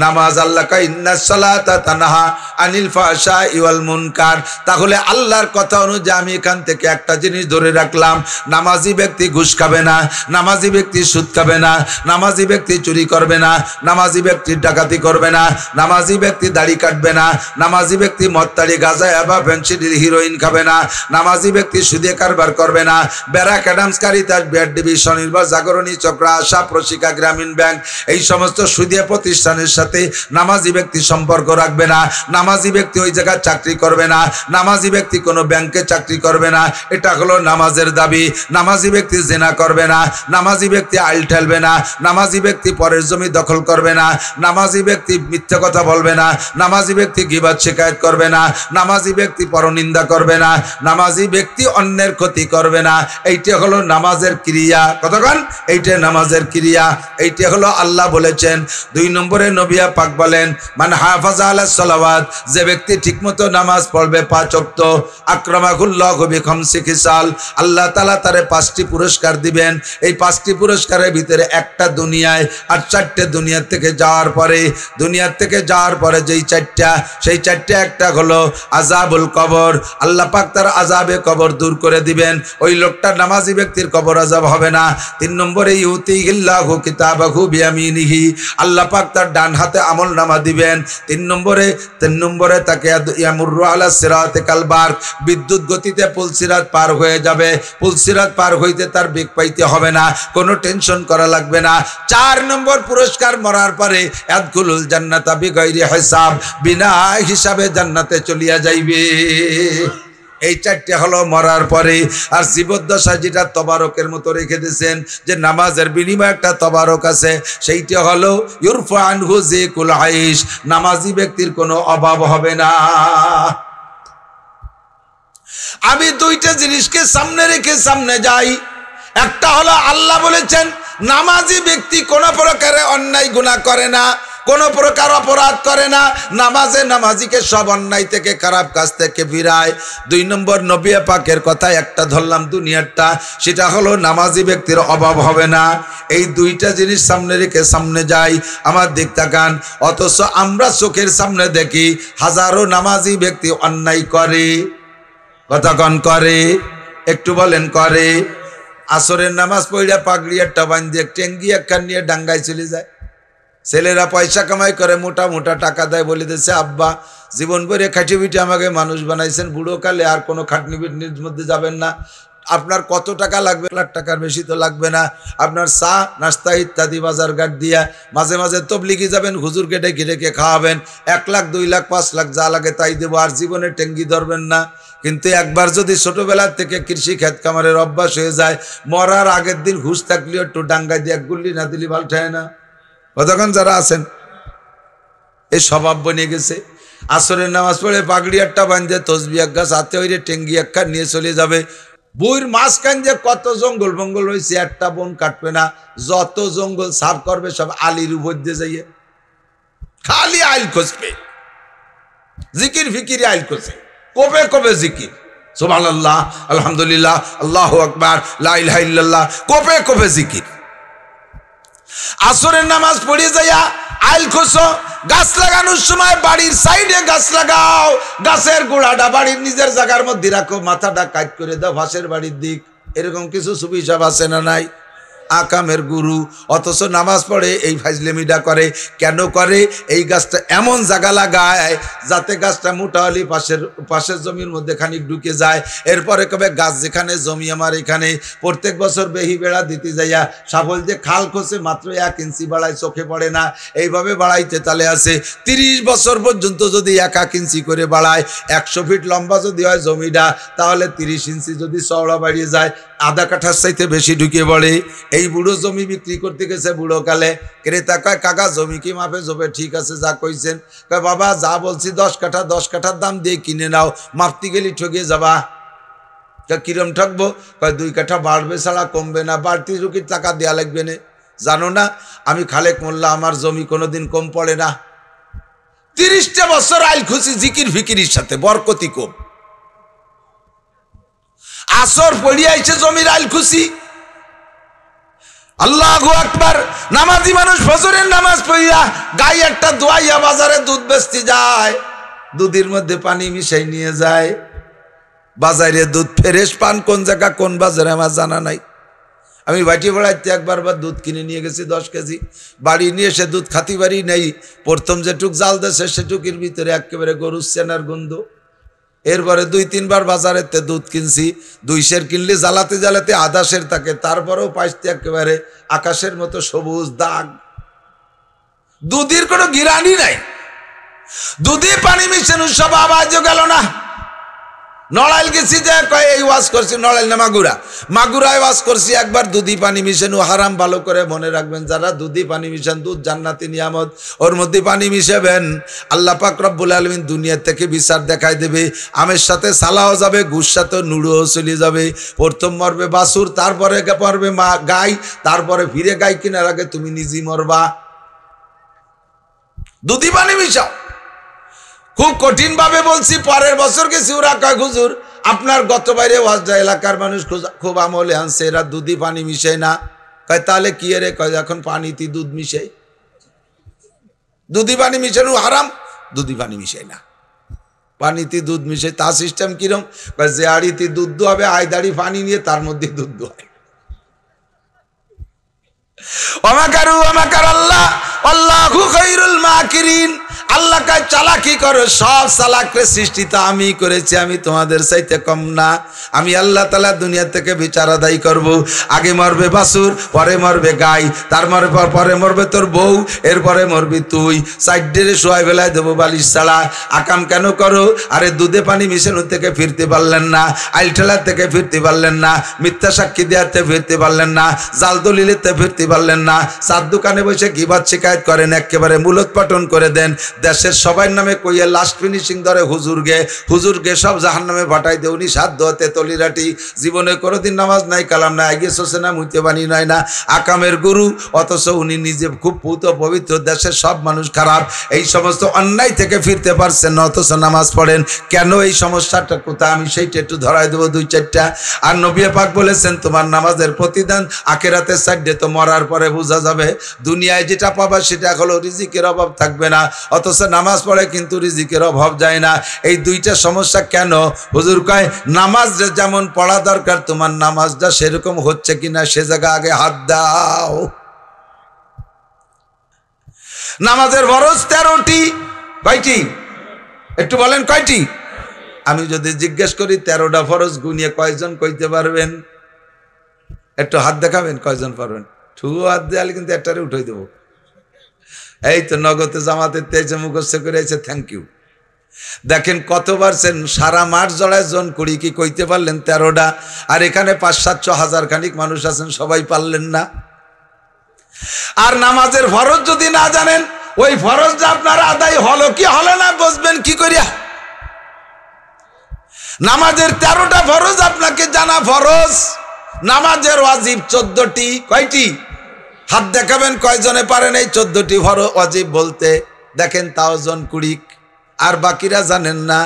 Speaker 1: নামাজ। আল্লাহ কয় ইন্নাস সালাতা তানহা আনিল ফাহশাই ওয়াল মুনকার। তাহলে আল্লাহর কথা অনুযায়ী আমি এখান থেকে একটা জিনিস ধরে রাখলাম, নামাজি ব্যক্তি ঘুষ খাবে না, নামাজি ব্যক্তি সুদ খাবে না, নামাজি ব্যক্তি চুরি করবে না, নামাজি ব্যক্তি ডাকাতি করবে না, নামাজি ব্যক্তি দাড়ি কাটবে না, নামাজি ব্যক্তি মত্তারি গাঁজা বা ফেন্সিডিল হিরোইন খাবে না, নামাজি ব্যক্তি সুদে কারবার করবে না। ব্যারাক অ্যাডামস কারিতাস বিআরডিবি স্বনির্ভর জাগরণী চক্র আশা প্রশিকা গ্রামীণ ব্যাংক এই সমস্ত সুদীয় প্রতিষ্ঠানের সাথে নামাজি ব্যক্তি সম্পর্ক রাখবে না। নামাজি ব্যক্তি ওই জায়গায় চাকরি করবে না, নামাজি ব্যক্তি কোনো ব্যাংকে চাকরি করবে না। এটা হলো নামাজের দাবি। নামাজি ব্যক্তি জিনা করবে না, নামাজি ব্যক্তি আইল ঠেলবে না, নামাজি ব্যক্তি পরের জমি দখল করবে না, নামাজি ব্যক্তি মিথ্যা কথা বলবে না, নামাজি ব্যক্তি গীবত শিকায়ত করবে না, নামাজি ব্যক্তি পরনিন্দা করবে না, নামাজি ব্যক্তি অন্যের ক্ষতি করবে না। এইটা হলো নামাজের ক্রিয়া। কতক্ষণ? এইটা নামাজের ক্রিয়া। এইটা হলো আল্লাহ বলেছেন। 2 নম্বরে নবী পাক বলেন মান হাফাজা আলাস সালাওয়াত, যে ব্যক্তি ঠিকমতো নামাজ পড়বে 5 ওয়াক্ত, আকরামাহুল্লাহু বিখামসি খিসাল, আল্লাহ তাআলা তারে 5টি পুরস্কার দিবেন। এই 5টি পুরস্কারের ভিতরে একটা দুনিয়ায়, আর 4টে দুনিয়া থেকে যাওয়ার পরে পরে দুনিয়ার থেকে যাওয়ার পরে যেই চারটা, সেই চারটা একটা হলো আযাবুল কবর। আল্লাহ পাক তার আযাবে কবর দূর করে দিবেন, ওই লোকটা নামাজি ব্যক্তির কবর আযাব হবে না। 3 নম্বরে ইউতিহিল্লাহু কিতাবাহু বিয়ামিনিহি, আল্লাহ পাক তার ডান হাতে আমল নামা দিবেন। 3 নম্বরে তাকে ইয়ামুরু আলা সিরাতে কালবার, বিদ্যুৎ গতিতে পুলসিরাত পার হয়ে যাবে। পুলসিরাত পার হইতে তার বেগ পাইতে হবে না, কোনো টেনশন করা লাগবে না। 4 নম্বর পুরস্কার, মরার পরে ইয়াদখুলুল জান্নাতা বিগাইরি হিসাব, বিনা হিসাবে জান্নাতে চলিয়া যাইবে। এই চারটে হলো মরার পরে। আর জীবদ্দশায় যেটা তবারকের মতো রেখে দিয়েছেন, যে নামাজের বিনিময়ে একটা তবারক আছে, সেইটা হলো ইউরফা আনহু যিকুল আইশ, নামাজি ব্যক্তির কোনো অভাব হবে না। আমি দুইটা জিনিসকে সামনে রেখে সামনে যাই। একটা হলো আল্লাহ বলেছেন নামাজি ব্যক্তি কোনো প্রকারে অন্যায় গুনাহ করে না, কোনো প্রকার অপরাধ করে না। নামাজিকে সব অন্যায় থেকে, খারাপ কাজ থেকে ফিরায়। 2 নম্বর নবী পাকের কথা একটা ধরলাম দুনিয়ারটা, সেটা হলো নামাজি ব্যক্তির অভাব হবে না। এই দুইটা জিনিস সামনে রেখে সামনে যাই। আমার দিক তাকান, অথচ আমরা চোখের সামনে দেখি হাজারো নামাজি ব্যক্তি অন্যায় করে। কতক্ষণ করে? একটু বলেন করে? আসরের নামাজ পড়িয়া পাগড়ি একটা বান্ধে টেঙ্গি একখান নিয়ে ডাঙ্গায় চলে যায়। ছেলেরা পয়সা কামাই করে, মোটা মোটা টাকা দেয়, বলে দিচ্ছে আব্বা জীবন ভরে খাটি পিটি আমাকে মানুষ বানাইছেন, বুড়ো কালে আর কোনো খাটনি পিটনির মধ্যে যাবেন না। আপনার কত টাকা লাগবে? 1 লাখ টাকার বেশি তো লাগবে না। আপনার চা নাস্তা ইত্যাদি বাজার ঘাট দিয়া মাঝে মাঝে তবলিগি যাবেন, হুজুরকে ডেকে ডেকে খাওয়াবেন। 1 লাখ 2 লাখ 5 লাখ যা লাগে তাই দেবো, আর জীবনে টেঙ্গি ধরবেন না। কিন্তু একবার যদি ছোটবেলার থেকে কৃষি ক্ষেত কামারের অভ্যাস হয়ে যায়, মরার আগের দিন ঘুষ থাকলেও একটু ডাঙ্গায় দিয়ে 1 গুল্লি না দিলি পাল্টায় না। কতক্ষণ যারা আছেন এই স্বভাব বনে গেছে। আসরের নামাজ পড়ে পাগড়ি একটা বান্ধে তসবি এক গাছ হাতে হইরে টেঙ্গি একটা নিয়ে চলে যাবে। বইয়ের মাঝখান যে কত জঙ্গল বঙ্গল হয়েছে, একটা বন কাটবে না। যত জঙ্গল সাফ করবে সব আলির উপর দিয়ে যাইয়ে খালি আইল খুঁজবে, জিকির ফিকির আইল খুঁজে, কবে কবে জিকির, সুবহানাল্লাহ, আলহামদুলিল্লাহ, আল্লাহু আকবার, লা ইলাহা ইল্লাল্লাহ, কবে কবে জিকির। আসরের নামাজ পড়ে যাইয়া আইল খুঁজো। গাছ লাগানোর সময় বাড়ির সাইডে গাছ লাগাও, গাছের গোড়াটা বাড়ির নিজের জায়গার মধ্যে রাখো, মাথাটা কাট করে দাও পাশের বাড়ির দিক। এরকম কিছু সুবিচার আছে না নাই? আকামের গুরু, অথচ নামাজ পড়ে এই ফাইজলেমিটা করে। কেন করে? এই গাছটা এমন জায়গা লাগায় যাতে গাছটা মোটা হলে পাশের জমির মধ্যে খানিক ঢুকে যায়। এরপরে কবে গাছ যেখানে জমি আমার এখানে, প্রত্যেক বছর বেহি বেড়া দিতে যাইয়া সাফল যে খাল খসে মাত্র 1 ইঞ্চি বাড়ায়, চোখে পড়ে না। এইভাবে বাড়াইতে তালে আছে 30 বছর পর্যন্ত যদি 1 ইঞ্চি করে বাড়ায়, 100 ফিট লম্বা যদি হয় জমিটা, তাহলে 30 ইঞ্চি যদি চওড়া বাড়িয়ে যায়, আধা কাঠার চাইতে বেশি ঢুকে পড়ে। এই বুড়ো জমি বিক্রি করতে গেছে বুড়ো কালে, ক্রেতা কয় কাকা জমি কি মাপে জবে? ঠিক আছে যা কইছেন। কয় বাবা যা বলছি 10 কাঠা, 10 কাঠার দাম দিয়ে কিনে নাও, মাপতে গেলি ঠকে যাবা। কিরম ঠকবো? কয় 2 কাঠা বাড়বে ছাড়া কমবে না, বাড়তি রুকির টাকা দেওয়া লাগবে না। জানো না আমি খালেক মোল্লা, আমার জমি কোনোদিন কম পড়ে না। 30টা বছর আইল খুশি জিকির ফিকিরির সাথে, বরকতি কম। আসর পড়িয়া আইছে জমির আইল খুশি। আল্লাহু আকবার। নামাজি মানুষ ফজরের নামাজ পড়িয়া গায়ে একটা দোয়াইয়া বাজারে দুধ বেচতে যায়, দুধের মধ্যে পানি মিশাই নিয়ে যায়। বাজারে দুধ ফ্রেশ পান কোন জায়গা কোন বাজারে আমার জানা নাই। আমি বাটি বেড়াইতে একবার দুধ কিনে নিয়ে গেছি 10 কেজি, বাড়ি নিয়ে এসে দুধ খাতি বাড়ি নেই। প্রথম যেটুক জাল দেশে সেটুকির ভিতরে একেবারে গরুর সেনার গন্ধ। এরপরে 2-3 বার বাজারেতে দুধ কিনছি, 2 সের কিনলে জ্বালাতে জ্বালাতে আধা সের থাকে, তারপরেও পাইতে একেবারে আকাশের মতো সবুজ দাগ। দুধের কোনো গিরানি নাই, দুধে পানি মিশানো সব আওয়াজও গেল না। নড়াইল গেছি যে কয় এই ওয়াজ করছি, নড়াইল না মাগুরায় ওয়াজ করছি একবার, দুধি পানি মিশানো হারাম। ভালো করে মনে রাখবেন, যারা দুধি পানি মিশান, দুধ জান্নাতি নিয়ামত, ওর মধ্যে পানি মিশাবেন, আল্লাহ পাক রব্বুল আলামিন দুনিয়া থেকে বিচার দেখাই দেবে। আমের সাথে সালাও যাবে, গুড় সাথে নুড়োও চলে যাবে। প্রথম মরবে বাছুর, তারপরে পড়বে মা গাই, তারপরে ফিরে গাই কিনার আগে তুমি নিজেই মরবা। দুধি পানি মিশাও। খুব কঠিন ভাবে বলছি। পরের বছর গেছি, ওরা কয় হুজুর আপনার গত বাইরে ওয়াজটা এলাকার মানুষ খুব আমলে আনছে, এরা দুধি পানি মিশাই না। কয় তাহলে কি রে? কয় এখন পানিতে দুধ মিশাই। দুধি পানি মিশানো হারাম, দুধি পানি মিশাই না। পানিতে দুধ মিশাই, তা সিস্টেম কিরম? যে আড়িতে দুধ দোয়াবে আয়দাড়ি পানি নিয়ে তার মধ্যে দুধ দোয়ায়। ওয়ামাকারু ওয়ামাকার আল্লাহ আল্লাহু খায়রুল মাকিরিন। আল্লাহ কাজ চালাকি করো, সব চালাকরে সৃষ্টি তো আমি করেছি, আমি তোমাদের চাইতে কম না। আমি আল্লাহ তাআলা দুনিয়া থেকে বিচার আদায় করব। আগে মরবে বাছুর, পরে মরবে গাই, তার পরে মরবে তোর বউ, এরপরে মরবি তুই। সাইডে শোয়াই বেলায় দেবো বালিশ ছাড়া। আকাম কেন করো? আরে দুধে পানি মিশানো থেকে ফিরতে পারলেন না, আইল ঠেলার থেকে ফিরতে পারলেন না, মিথ্যা সাক্ষী দেওয়াতে ফিরতে পারলেন না, জাল দলিলেতে ফিরতে পারলেন না, চার দোকানে বসে গীবত শিকায়ত করেন, একেবারে মূলোৎপাটন করে দেন। দেশের সবার নামে কইয়ে লাস্ট ফিনিশিং ধরে হুজুরকে সব জাহান্নামে পাঠাই দে। উনি সাধ্য হতে তলিরাটি, জীবনে কোনোদিন নামাজ নাই, কালাম নাই, আগে সোসে না, মুইতে বানি নয় না, আকামের গুরু, অথচ উনি নিজে খুব পুত পবিত্র। দেশের সব মানুষ খারাপ, এই সমস্ত অন্যায় থেকে ফিরতে পারছেন না, অথচ নামাজ পড়েন কেন? এই সমস্যাটা কোথায়? আমি সেইটা একটু ধরাই দেবো, দুই চারটা। আর নবী পাক বলেছেন তোমার নামাজের প্রতিদান আখিরাতের সাইডে তো মরার পরে বোঝা যাবে। দুনিয়ায় যেটা পাবা সেটা হলো রিজিকের অভাব থাকবে না, অথচ নামাজ পড়ে কিন্তু রিজিকের অভাব যায় না। এই দুইটা সমস্যা কেন? হুজুর কয় নামাজ যেমন পড়া দরকার, তোমার নামাজটা সেরকম হচ্ছে কিনা সে জায়গা আগে হাত দাও। নামাজের ফরজ 13টি। কয়টি? একটু বলেন কয়টি? আমি যদি জিজ্ঞেস করি 13টা ফরজ গুনিয়ে কয়জন কইতে পারবেন? একটু হাত দেখাবেন কয়জন পারবেন? ঠুয়ো হাত দেওয়ালে কিন্তু একটারে উঠাই দেবো। এই তো নগদে জামাতের তেজে মুখস্থ করেছে, থ্যাংক ইউ। দেখেন কত পারছেন? সারা মাঠ জড়ায় জন কুড়ি, কি কইতে পারলেন 13টা? আর এখানে 500-700 হাজার খানিক মানুষ আছেন, সবাই পারলেন না। আর নামাজের ফরজ যদি না জানেন, ওই ফরজটা আপনার আদায় হলো কি হলো না বুঝবেন কি করিয়া? নামাজের 13টা ফরজ আপনাকে জানা ফরজ। নামাজের ওয়াজিব 14টি। কয়টি? হাত দেখাবেন কয়জনে পারেন এই 14টি ফরজ ওয়াজিব বলতে? দেখেন তাও জন কুড়িক, আর বাকিরা জানেন না।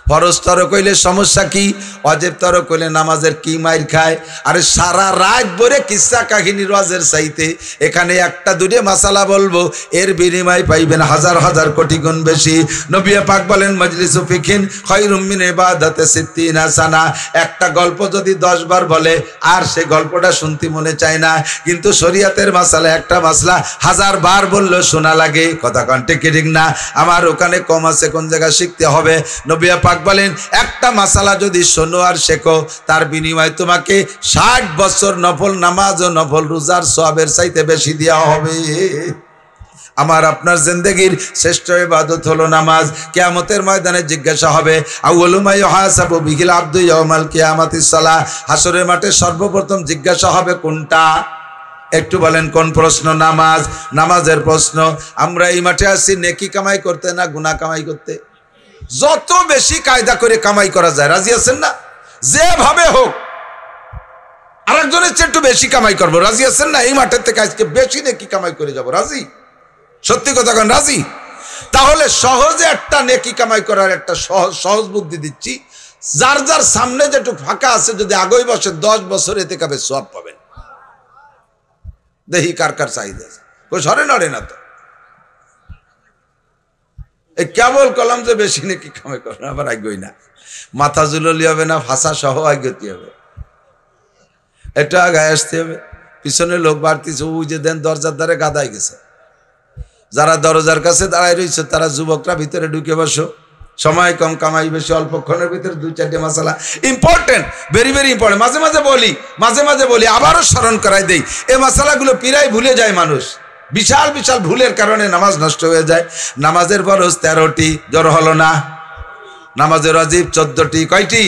Speaker 1: ফরজ তরক কইলে সমস্যা কি? ওয়াজিব তরক কইলে নামাজের কি মাইর খায়? আরে সারা রাত ভরে কিসসা কাহিনী ওয়াজের চাইতে এখানে একটা দুটো মাসালা বলবো, এর বিনিময় পাইবেন হাজার হাজার কোটি গুণ বেশি। নবী পাক বলেন মাজলিসু ফিকিন খায়রুম মিন ইবাদাতি 60 সানা। একটা গল্প যদি 10 বার বলে আর সে গল্পটা শুনতে মনে চায় না, কিন্তু শরীয়তের মাসালা একটা মাসলা 1000 বার বললেও শোনা লাগে। কথা কন্টে কি ঠিক না? আমার ওখানে কম আছে, কোন জায়গায় শিখতে হবে? নবী পাক বলেন একটা মাসালা যদি শোনো আর শেখো, তার বিনিময়ে তোমাকে 60 বছর নফল নামাজ ও নফল রোজার সওয়াবের চাইতে বেশি দেওয়া হবে। আমার আপনার জিন্দেগীর শ্রেষ্ঠ ইবাদত হলো নামাজ। কিয়ামতের ময়দানে জিজ্ঞাসা হবে আউয়ালু মা ইউহাসাবু বিহিল আবদু ইয়াউমাল কিয়ামাতিস সালাহ। হাসরের মাঠে সর্বপ্রথম জিজ্ঞাসা হবে কোনটা? একটু বলেন কোন প্রশ্ন? নামাজ। নামাজের প্রশ্ন। আমরা এই মাঠে আসছি নেকি কামাই করতে না গুনাহ কামাই করতে? যত বেশি কায়দা করে কামাই করা যায়, রাজি আছেন না? যেভাবে হোক আরেকজনের চেয়ে একটু বেশি কামাই করবো, রাজি আছেন না? এই মাঠের থেকে আজকে বেশি নেকি কামাই করে যাব, রাজি? সত্যি কথা কেন রাজি? তাহলে সহজে একটা নেকি কামাই করার একটা সহজ বুদ্ধি দিচ্ছি। যার যার সামনে যেটুকু ফাঁকা আছে যদি আগেই বসে 10 বছর এতে কাবে সওয়াব পাবেন। দেখি কার কার চাহিদা আছে। কই সরে নড়ে না তো, এই কেবল কলম যে বেশি নাকি কামাই করেন, আবার আগ্যই না, মাথা জুললি হবে না, ভাষা সহ আগ্যতি হবে। এটা গায়ে আসতে হবে। পিছনে লোক বাড়তিছে, ওই যে দেন দরজার দ্বারে গাদাই গেছে। যারা দরজার কাছে দাঁড়ায় রয়েছে তারা যুবকরা ভিতরে ঢুকে বসো। সময় কম, কামাই বেশি, অল্পক্ষণের ভিতরে 2-4টে মাসালা ইম্পর্টেন্ট, ভেরি ভেরি ইম্পর্টেন্ট। মাঝে মাঝে বলি আবারও স্মরণ করাই দেই। এই মাসালাগুলো প্রায় ভুলে যায় মানুষ। বিশাল বিশাল ভুলের কারণে নামাজ নষ্ট হয়ে যায়। নামাজের ফরজ 13টি, জোর হলো না? নামাজের ওয়াজিব 14টি। কয়টি?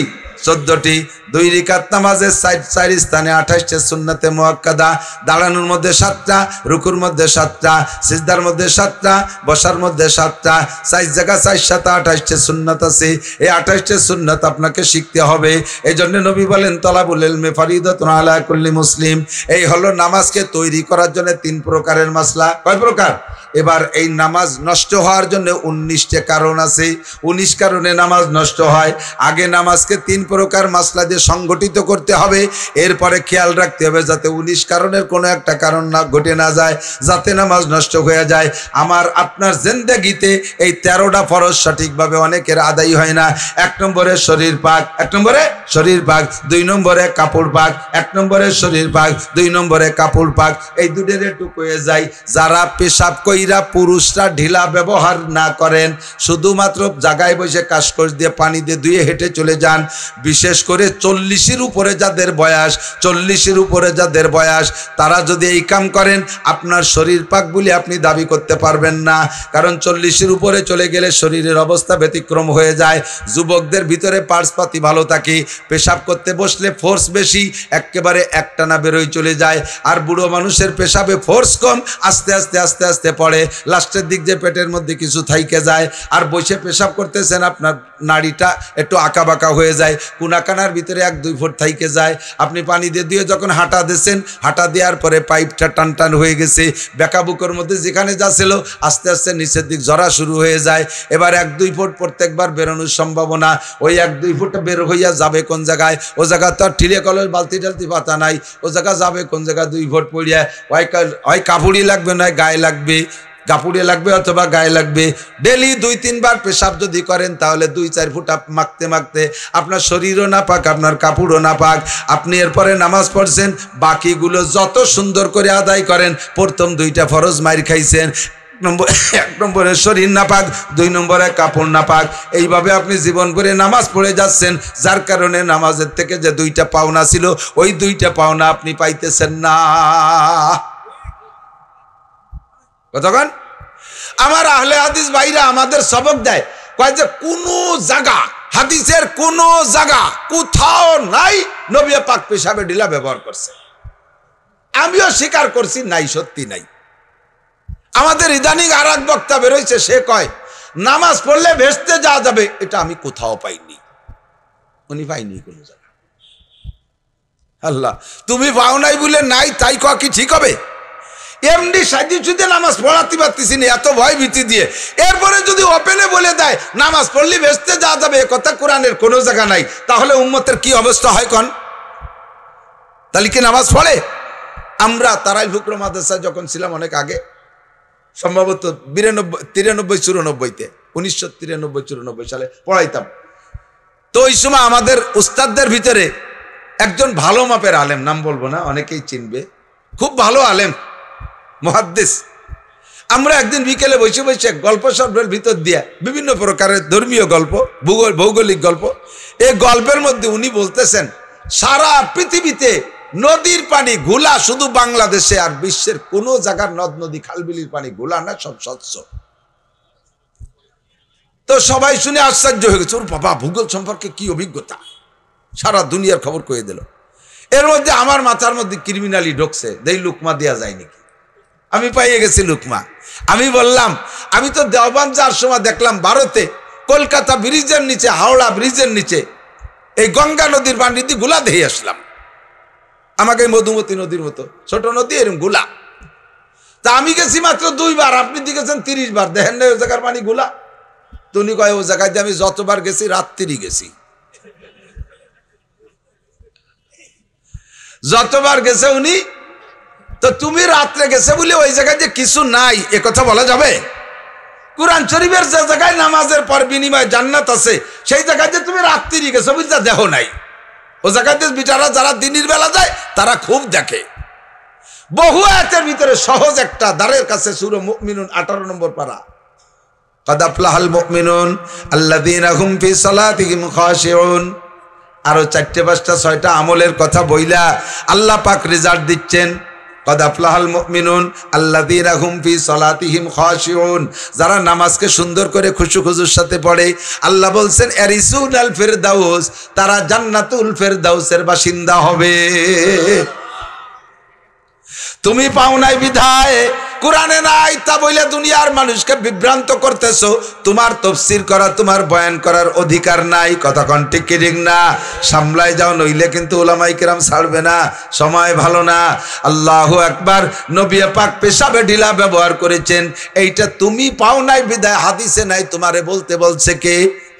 Speaker 1: 14টি। 2 রাকাত নামাজের 4 স্থানে 28টে সুন্নতে মুআক্কাদা। দাঁড়ানোর মধ্যে 7টা, রুকুর মধ্যে 7টা, সিজদার মধ্যে 7টা, বসার মধ্যে 7টা, 4 জায়গা 4 7 28টে সুন্নাত আছে। এই 28টে সুন্নাত আপনাকে শিখতে হবে। এই জন্য নবী বলেন তলাবুল ইলমি ফারিদাতুন আলা কুল্লি মুসলিম। এই হলো নামাজকে তৈরি করার জন্য 3 প্রকারের মাসলা। কয় প্রকার? এবার এই নামাজ নষ্ট হওয়ার জন্য 19টা কারণ আছে। 19 কারণে নামাজ নষ্ট হয়। আগে নামাজকে 3 প্রকার মাসলা দিয়ে সংগঠিত করতে হবে, এরপরে খেয়াল রাখতে হবে যাতে 19 কারণের কোনো একটা কারণ না ঘটে না যায়, যাতে নামাজ নষ্ট হয়ে যায়। আমার আপনার জিন্দেগিতে এই 13টা ফরজ সঠিকভাবে অনেকের আদায় হয় না। 1 নম্বরে শরীর পাক, 1 নম্বরে শরীর পাক, 2 নম্বরে কাপড় পাক। 1 নম্বরে শরীর পাক, 2 নম্বরে কাপড় পাক, এই দুটোর একটু হয়ে যায়। যারা পেশাব কইরা পুরুষরা ঢিলা ব্যবহার না করেন, শুধুমাত্র জায়গায় বসে কাশকস দিয়ে পানি দিয়ে ধুয়ে হেঁটে চলে যান, বিশেষ করে 40-এর উপরে যাদের বয়স, 40-এর উপরে যাদের বয়স, তারা যদি এই কাম করেন আপনার শরীর পাক বলে আপনি দাবি করতে পারবেন না, কারণ 40-এর উপরে চলে গেলে শরীরের অবস্থা ব্যতিক্রম হয়ে যায়। যুবকদের ভিতরে পার্সপাতি ভালো থাকে, পেশাব করতে বসলে ফোর্স বেশি, একেবারে একটানা বেরোয় চলে যায়। আর বুড়ো মানুষের পেশাবে ফোর্স কম, আস্তে আস্তে আস্তে আস্তে পড়ে, লাস্টের দিক যে পেটের মধ্যে কিছু থাইকে যায়। আর বসে পেশাব করতেছেন, আপনার নাড়িটা একটু আঁকা বাঁকা হয়ে যায়, কুনাকানার ভিতরে 1-2 ফুট থাইকে যায়। আপনি পানি দিয়ে যখন হাঁটা দিয়েছেন, হাঁটা দেওয়ার পরে পাইপটা টান টান হয়ে গেছে, বেকা বুকের মধ্যে যেখানে যাচ্ছিল আস্তে আস্তে নিচের দিক ঝরা শুরু হয়ে যায়। এবার 1-2 ফুট প্রত্যেকবার বেরোনোর সম্ভাবনা, ওই 1-2 ফুট বের হইয়া যাবে কোন জায়গায়? ও জায়গা তো আর ঠিলে কলের বালতি টালতি পাতা নাই, ও জায়গা যাবে কোন জায়গায়? 2 ফুট পড়িয়া হয় কাপড়ি লাগবে, নয় গায়ে লাগবে, কাপড়ে লাগবে অথবা গায়ে লাগবে। ডেলি 2-3 বার পেশাব যদি করেন তাহলে 2-4 ফুট মাখতে মাখতে আপনার শরীরও না পাক, আপনার কাপড়ও না পাক। আপনি এরপরে নামাজ পড়ছেন, বাকিগুলো যত সুন্দর করে আদায় করেন, প্রথম 2টা ফরজ মাইর খাইছেন। 1 নম্বরে শরীর নাপাক, 2 নম্বরে কাপড় নাপাক, এইভাবে আপনি জীবন করে নামাজ পড়ে যাচ্ছেন, যার কারণে নামাজের থেকে যে 2টা পাওনা ছিল, ওই 2টা পাওনা আপনি পাইতেছেন না। কতক্ষণ আমার আহলে হাদিস ভাইরা আমাদের সবক দেয়, কয় যে কোনো জায়গা, হাদিসের কোনো জায়গা কোথাও নাই নবী পাক পেশাবে ঢিলা ব্যবহার করছে। আমিও স্বীকার করছি নাই, সত্যি নাই। আমাদের ইদানিং আর এক বক্তা বেরোইছে, সে কয় নামাজ পড়লে ভেস্তে যাওয়া যাবে, এটা আমি কোথাও পাইনি। উনি পাইনি কোনো জায়গা। আল্লাহ, তুমি পাও নাই বলে নাই তাই কয় কি ঠিক হবে? এমনি সাজি সুদে নামাজ পড়াতে পারতেছি না, এত ভয় ভীতি দিয়ে। এরপরে যদি ওপেনে বলে দেয় নামাজ পড়লে ভেস্তে যাওয়া যাবে, এ কথা কোরআনের কোনো জায়গা নাই, তাহলে উম্মতের কি অবস্থা হয় কন? তাহলে কি নামাজ পড়ে? আমরা তারাই ফুকরো মাদ্রাসায় যখন ছিলাম অনেক আগে, সম্ভবত 93-94-তে 1993-94 সালে পড়াইতাম, তো ওই সময় আমাদের উস্তাদদের ভিতরে একজন ভালো মাপের আলেম, নাম বলবো না, অনেকেই চিনবে, খুব ভালো আলেম, মুহাদ্দিস। আমরা একদিন বিকেলে বসে বসে গল্প সর্বের ভিতর দিয়া বিভিন্ন প্রকারের ধর্মীয় গল্প, ভৌগোলিক গল্প, এই গল্পের মধ্যে উনি বলতেছেন সারা পৃথিবীতে নদীর পানি ঘোলা শুধু বাংলাদেশে, আর বিশ্বের কোন জায়গার নদ নদী খালবিলির পানি ঘোলা না, সব স্বচ্ছ। তো সবাই শুনে আশ্চর্য হয়ে গেছে, ওর বাবা ভূগোল সম্পর্কে কি অভিজ্ঞতা, সারা দুনিয়ার খবর কয়ে দিল। এর মধ্যে আমার মাথার মধ্যে ক্রিমিনালি ঢুকছে, দেই লুকমা দেওয়া যায় নাকি। আমি পাইয়ে গেছি লুকমা। আমি বললাম, আমি তো দেওবান যাওয়ার সময় দেখলাম ভারতে কলকাতা ব্রিজের নিচে, হাওড়া ব্রিজের নিচে এই গঙ্গা নদীর পানি দিয়ে গুলা দিয়ে আসলাম। আমাকে মধুমতি নদীর মতো ছোট নদী, এরকম গুলা। তা আমি গেছি মাত্র 2 বার, আপনি গেছেন 30 বার, দেখেন না ওই জায়গার পানি গুলা? তো উনি কয়, ও জায়গায় আমি যতবার গেছি রাত্রি গেছি, যতবার গেছে উনি। তো তুমি রাত্রে গেছে বলে ওই জায়গায় যে কিছু নাই এ কথা বলা যাবে? কুরআন শরীফের যে জায়গায় নামাজের পর বিনিময়ে জান্নাত আছে, সেই জায়গায় যে তুমি রাত্রি গেছো বুঝতে দেহ নাই, ও জায়গাতে বিচারা যারা দিনের বেলা যায় তারা খুব দেখে। বহু আয়াতের ভিতরে সহজ একটা, দ্বারের কাছে সূরা মুমিনুন 18 নম্বর পারা, কাদ আফলাহাল মুমিনুন আল্লাযীনা হুম ফি সালাতিহিম খাশিউন। আরো 4-5টা 6টা আমলের কথা বইলা আল্লাহ পাক রেজাল্ট দিচ্ছেন। কাদ আফলাহাল মুমিনুন আল্লাযীনা হুম ফি সালাতিহিম খাশিউন, যারা নামাজকে সুন্দর করে খুশু-খুজুর সাথে পড়ে, আল্লাহ বলছেন ইয়ারিসুনাল ফিরদাউস, তারা জান্নাতুল ফিরদাউসের বাসিন্দা হবে। তুমি পাও নাই বিধায় কোরআনে নাই তা বলে দুনিয়ার মানুষকে বিভ্রান্ত করতেছো। তোমার তাফসীর করা, তোমার বয়ান করার অধিকার নাই। কথা কোন ঠিক কি ঠিক না? সামলাই যাও, নইলে কিন্তু উলামায়ে কেরাম ছাড়বে না। সময় ভালো না। আল্লাহু আকবার। নবী পাক পেশাবে ঢিলা ব্যবহার করেছেন, এইটা তুমি পাও নাই বিদায় হাদিসে নাই, তোমারে বলতে বলছে কে?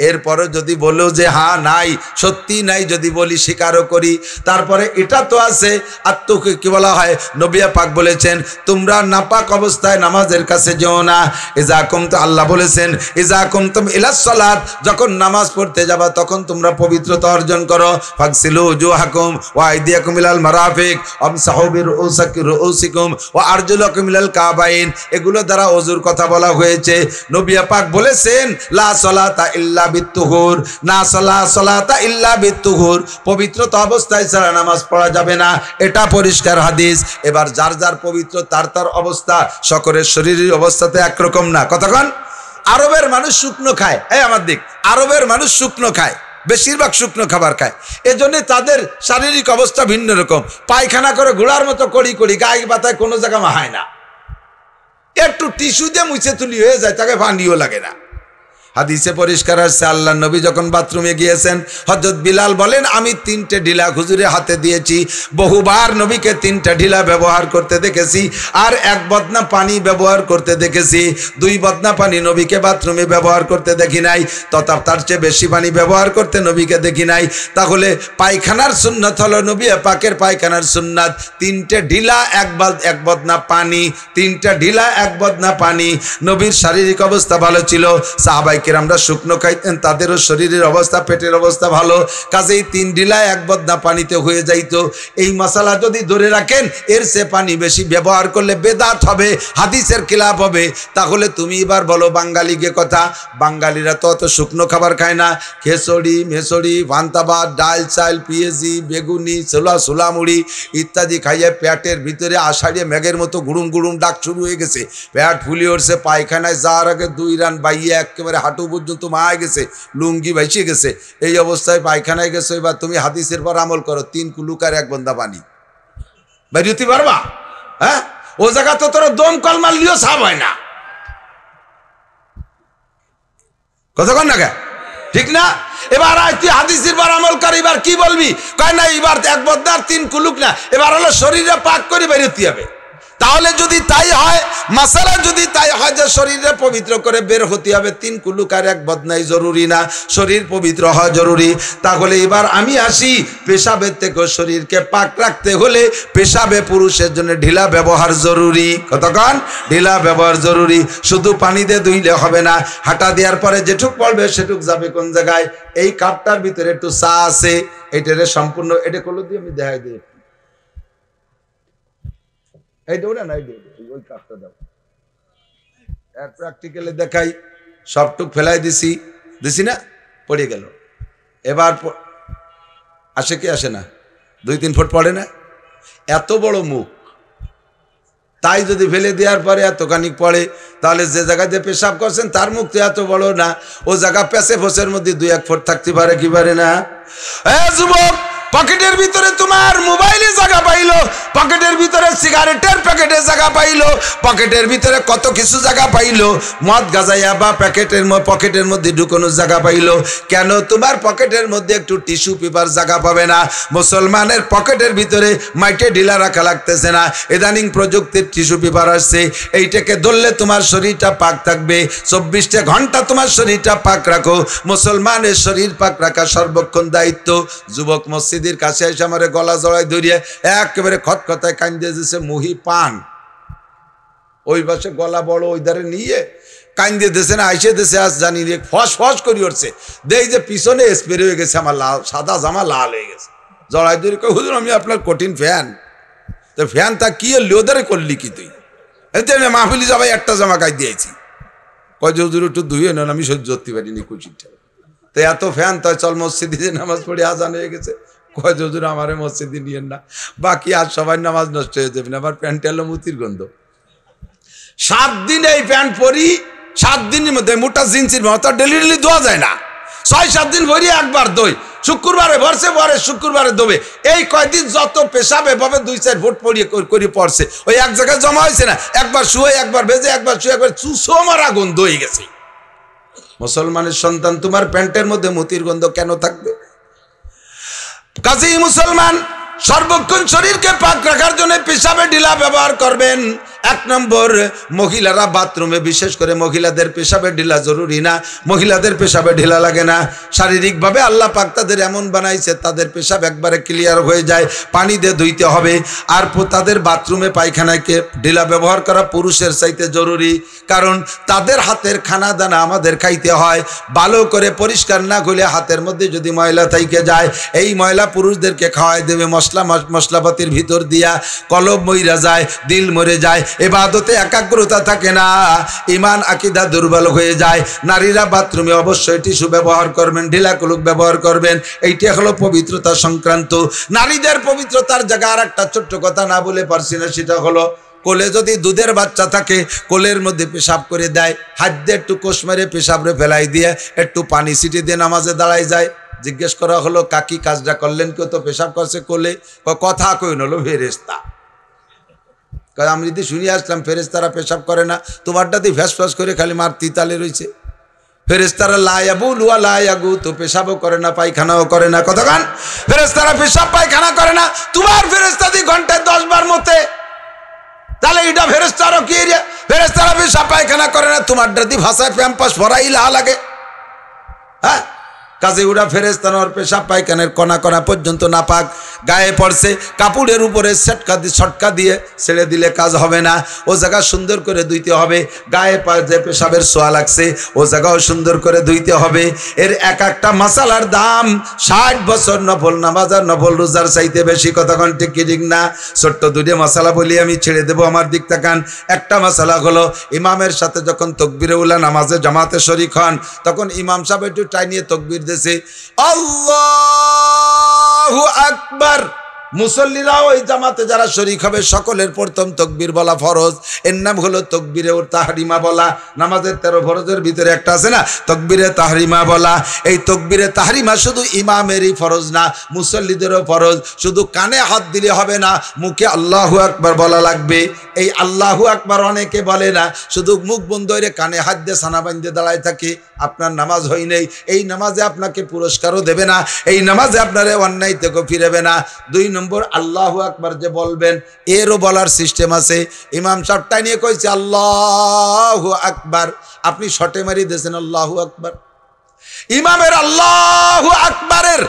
Speaker 1: এরপরে যদি বলো যে হ্যাঁ নাই, সত্যি নাই, যদি বলি স্বীকারও করি, তারপরে এটা তো আছে। আর তোকে কি বলা হয়? নবী পাক বলেছেন তোমরা নাপাক অবস্থায় নামাজের কাছে যেও না। ইজা কুমতুম, আল্লাহ বলেছেন ইজা কুমতুম ইলাস সালাত, যখন নামাজ পড়তে যাবা তখন তোমরা পবিত্রতা অর্জন করো। ফাগসিলু উজুহাকুম ওয়া আইদিয়াকুম ইলাল মারাফিক আমসাহু বিরুউসিকুম ওয়া আরজুলাকুম ইলাল কাবাইন। এগুলো দ্বারা ওযুর কথা বলা হয়েছে। নবী পাক বলেছেন লা সালাতা ইল্লা বিত্তুহুর, না সালাতা ইল্লা বিত্তুহুর, পবিত্রতা অবস্থায় ছাড়া নামাজ পড়া যাবে না। এটা পরিষ্কার হাদিস। এবার যার যার পবিত্র তার তার অবস্থা, সকলের শরীরের অবস্থাতে একরকম না। কতক্ষণ? আরবের মানুষ শুকনো খায়, এই আমার দিক, আরবের মানুষ শুকনো খায়, বেশিরভাগ শুকনো খাবার খায়। এজন্য তাদের শারীরিক অবস্থা ভিন্ন রকম। পায়খানা করে ঘোড়ার মতো কড়ি কড়ি, গায়ে পাতায় কোনো জায়গা মাহায় না, একটু টিস্যু দিয়ে মুছে তুলি হয়ে যায়, তাকে পানিও লাগে না। হাদিসে পরিষ্কার আসছে, আল্লাহ নবী যখন বাথরুমে গিয়েছেন, হযরত বিলাল বলেন আমি 3টে ঢিলা হুজুরের হাতে দিয়েছি। বহুবার নবীকে 3টা ঢিলা ব্যবহার করতে দেখেছি, আর 1 বদনা পানি ব্যবহার করতে দেখেছি। 2 বদনা পানি নবীকে বাথরুমে ব্যবহার করতে দেখি নাই, তথা তার চেয়ে বেশি পানি ব্যবহার করতে নবীকে দেখি নাই। তাহলে পায়খানার সুন্নাত হলো নবী পাকের পায়খানার সুন্নাত 3টে ঢিলা 1 বদনা পানি, 3টা ঢিলা 1 বদনা পানি। নবীর শারীরিক অবস্থা ভালো ছিল, সাহাবায়ে আমরা শুকনো খাইতেন, তাদেরও শরীরের অবস্থা, পেটের অবস্থা ভালো, কাজেই 3 ঢিলা 1 বদনা পানিতে হয়ে যাইতো। এই মশালা যদি ধরে রাখেন, এর সে পানি বেশি ব্যবহার করলে বেদাত হবে, হাদিসের খিলাফ হবে। তাহলে তুমি এবার বলো বাঙালিকে কথা, বাঙালিরা তো অত শুকনো খাবার খায় না। খেচড়ি, মেচড়ি, ভান্তাবাদ, ডাল চাল, পিএজি, বেগুনি, ছোলা মুড়ি ইত্যাদি খাইয়ে পেটের ভিতরে আষাঢ়িয়ে মেঘের মতো গুড়ুম গুড়ুম ডাক শুরু হয়ে গেছে, পেট ফুলিয়ে উঠছে, পায়খানায় যাওয়ার আগে 2 রান বাইয়ে একেবারে হাঁটু পর্যন্ত মায় গেছে, লুঙ্গি ভাইসে গেছে। এই অবস্থায় পায়খানায় গেছে। এবার তুমি হাদিসের পর আমল করো, 3 কুলুক আর 1 বন্দা পানি বেরিয়ে পারবা? হ্যাঁ, ও জায়গা তো তোর দমকল মারলিও সাফ হয় না। কতক্ষণ না, ঠিক না? এবার তুই হাদিসের পর আমল কর, এবার কি বলবি? কয় না এবার 1 বন্দা আর 3 কুলুক না, এবার হলো শরীরে পাক করে বেরোতে হবে। তাহলে যদি তাই হয়, মাসালা যদি তাই হয় যে শরীরে পবিত্র করে বের হতে হবে, 3 কুলুক আর 1 বদনাই জরুরি না, শরীর পবিত্র হওয়া জরুরি। তাহলে এবার আমি আসি, পেশাবের থেকে শরীরকে পাক রাখতে হলে পেশাবে পুরুষের জন্য ঢিলা ব্যবহার জরুরি। কতক্ষণ? ঢিলা ব্যবহার জরুরি। শুধু পানি দিয়ে ধুইলে হবে না, হাঁটা দেওয়ার পরে যেটুক পড়বে সেটুক যাবে কোন জায়গায়? এই কাপটার ভিতরে একটু চা আছে, এটারে সম্পূর্ণ এটা কলো দিয়ে আমি দেখাই দিই, ওই কাপটা দাও, প্র্যাকটিক্যালে দেখাই। সবটুক ফেলাই দিছি না, পড়ে গেল। এবার আসে কি আসে না? 2-3 ফুট পড়ে না? এত বড় মুখ, তাই যদি ফেলে দেওয়ার পরে এতখানি পড়ে, তাহলে যে জায়গাতে পেশাব করছেন তার মুখ তো এত বড় না, ও জায়গা পেছে ফোসের মধ্যে 2-1 ফুট থাকতে পারে কি পারে না? যুবক, পকেটের ভিতরে তোমার মোবাইলে জায়গা পাইলো, পকেটের ভিতরে সিগারেটের প্যাকেটের জায়গা পাইলো, পকেটের ভিতরে কত কিছু জায়গা পাইলো, মদ গাজাইয়া বা পকেটের মধ্যে ঢুকানোর জায়গা পাইলো। কেন তোমার পকেটের মধ্যে একটু টিস্যু পেপার জায়গা পাবে না? মুসলমানের পকেটের ভিতরে মাইটে ঢিলা রাখা লাগতেছে না, ইদানিং প্রযুক্তির টিস্যু পেপার আসছে। এইটাকে ধরলে তোমার শরীরটা পাক থাকবে। 24টা ঘন্টা তোমার শরীরটা পাক রাখো। মুসলমানের শরীর পাক রাখা সর্বক্ষণ দায়িত্ব। যুবক মসজিদের কাছে এসে আমার গলা জড়াই ধরিয়ে একেবারে খটখটায় কান্দে দিয়েছে মুহি পান, ওই পাশে গলা বড়, ওই ধারে নিয়ে কান্দে দিয়েছে না, আইসে দিয়েছে আজ জানি রে, ফস ফস করি উঠছে। দেই যে পিছনে স্প্রে হয়ে গেছে, আমার লাল, সাদা জামা লাল হয়ে গেছে। জড়াই ধরে কই, হুজুর আমি আপনার কঠিন ফ্যান। তো ফ্যান তা কি লোদারে করলি কি তুই? এতে মাহফিলি যাবাই একটা জামা গাই দিয়েছি। কয় যে হুজুর একটু ধুয়ে নেন, আমি সহ্য করতে পারিনি কুচিটা। তো এত ফ্যান, তাই চল মসজিদে নামাজ পড়ে আজান হয়ে গেছে। কয় যে হুজুর আমারে মসজিদে নিয়েন না, বাকি আজ সবাই নামাজ নষ্ট হয়ে যাবে না। আমার প্যান্ট এলো মুতির গন্ধ। 7 দিন এই প্যান্ট পরি, 7 দিনের মধ্যে মোটা জিন্সির মতো ডেলি ধোয়া যায় না। 6-7 দিন ভরি একবার দই, শুক্রবারে ভরছে, পরে শুক্রবারে দবে। এই কয়দিন যত পেশাব এভাবে 2-4 ফুট পড়িয়ে করে পড়ছে, ওই এক জায়গায় জমা হয়েছে না, একবার শুয়ে একবার ভেজে একবার শুয়ে একবার চুষো মারা গন্ধ হয়ে গেছে। মুসলমানের সন্তান, তোমার প্যান্টের মধ্যে মতির গন্ধ কেন থাকবে? কাজেই মুসলমান সর্বক্ষণ শরীরকে পাক রাখার জন্য পেশাবে ঢিলা ব্যবহার করবেন। 1 নম্বর, মহিলারা বাথরুমে, বিশেষ করে মহিলাদের পেশাবে ঢিলা জরুরি না, মহিলাদের পেশাবে ঢিলা লাগে না। শারীরিকভাবে আল্লাহ পাক তাদের এমন বানাইছে, তাদের পেশাব একবারে ক্লিয়ার হয়ে যায়, পানি দিয়ে ধুইতে হবে। আর তাদের বাথরুমে পায়খানাকে ঢিলা ব্যবহার করা পুরুষের চাইতে জরুরি, কারণ তাদের হাতের খানা দানা আমাদের খাইতে হয়। ভালো করে পরিষ্কার না করলে হাতের মধ্যে যদি ময়লা থেকে যায়, এই ময়লা পুরুষদেরকে খাওয়াই দেবে মশলাপাতির ভিতর দিয়া, কলব মইরা যায়, দিল মরে যায়, ইবাদতে একাগ্রতা থাকে না, ঈমান আকীদা দুর্বল হয়ে যায়। নারীরা বাথরুমে অবশ্যই টিস্যু ব্যবহার করবেন, ঢিলা কুলুক ব্যবহার করবেন, এইটা হলো পবিত্রতা সংক্রান্ত। নারীদের পবিত্রতার জায়গা আর একটা ছোট্ট কথা না বলে পারছি না, সেটা হলো কোলে যদি দুধের বাচ্চা থাকে, কোলের মধ্যে পেশাব করে দেয়, হাত দিয়ে একটু কোষ মেরে পেশাবরে ফেলাই দিয়ে একটু পানি ছিটি দিয়ে নামাজে দাঁড়ায় যায়। জিজ্ঞেস করা হলো, কাকি কাজটা করলেন? কেউ তো পেশাব করছে কোলে। কথা কই হলো ফেরেশতা। আমি যদি শুনিয়ে আসলাম ফেরেশতারা পেশাব করে না, তোমারটাতে ফ্যাস ফ্যাস করে খালি মার তিতালে রয়েছে। ফেরেশতারা লা ইয়াবুলু ওয়া লা ইয়াগু, তো পেশাবও করে না পায়খানাও করে না। কতক্ষণ ফেরেশতারা পেশাব পায়খানা করে না, তোমার ফেরেশতাদি ঘন্টায় 10 বার মতে, তাহলে এটা ফেরেশতারও কি? ফেরেশতারা পেশাব পায়খানা করে না, তোমারটাতে ভাষায় প্যাম্পাস ভরাই লাগে। হ্যাঁ, কাজে উড়া ফেরেশতার পেশাব পায়খানের কণা কণা পর্যন্ত নাপাক গায়ে পড়ছে, কাপড়ের উপরে ছটকা দিয়ে ছেড়ে দিলে কাজ হবে না, ও জায়গা সুন্দর করে ধুইতে হবে। গায়ে যে পেশাবের ছোঁয়া লাগছে, ও জায়গাও সুন্দর করে ধুইতে হবে। এর এক একটা মাসালার দাম 60 বছর নফল নামাজ আর নফল রোজার চাইতে বেশি। কতক্ষণ ঠিক কি ঠিক না? ছোট্ট 2টা মশালা বলি, আমি ছেড়ে দেবো, আমার দিক তাকান। একটা মশালা হলো, ইমামের সাথে যখন তকবিরে উলা নামাজে জামাতে শরীক হন, তখন ইমাম সাহেব একটু টাইনিয়ে তকবির দিয়েছে, আল্লাহু আকবার। মুসল্লিরা ওই জামাতে যারা শরীক হবে, সকলের প্রথম তকবীর বলা ফরজ। এর নাম হলো তকবীরে তাহরিমা বলা। নামাজের 13 ফরজের ভিতরে একটা আছে না, তকবীরে তাহরিমা বলা। এই তকবীরে তাহরিমা শুধু ইমামেরই ফরজ না, মুসল্লিদেরও ফরজ। শুধু কানে হাত দিলে হবে না, মুখে আল্লাহু আকবার বলা লাগবে। এই আল্লাহু আকবার অনেকে বলে না, শুধু মুখ বন্ধ করে কানে হাত দিয়ে সানা বাঁধতে দাঁড়ায় থাকে, আপনার নামাজ হয় নাই। এই নামাজে আপনাকে পুরস্কারও দেবে না, এই নামাজে আপনার অন্যায় থেকে ফিরেবে না। 2 নম্বর, আল্লাহু আকবার যে বলবেন, এরও বলার সিস্টেম আছে। ইমাম সাহেবটাই নিয়ে কইছে আল্লাহু আকবার, আপনি শটে মারি দিয়েছেন আল্লাহু আকবার। ইমামের আল্লাহু আকবারের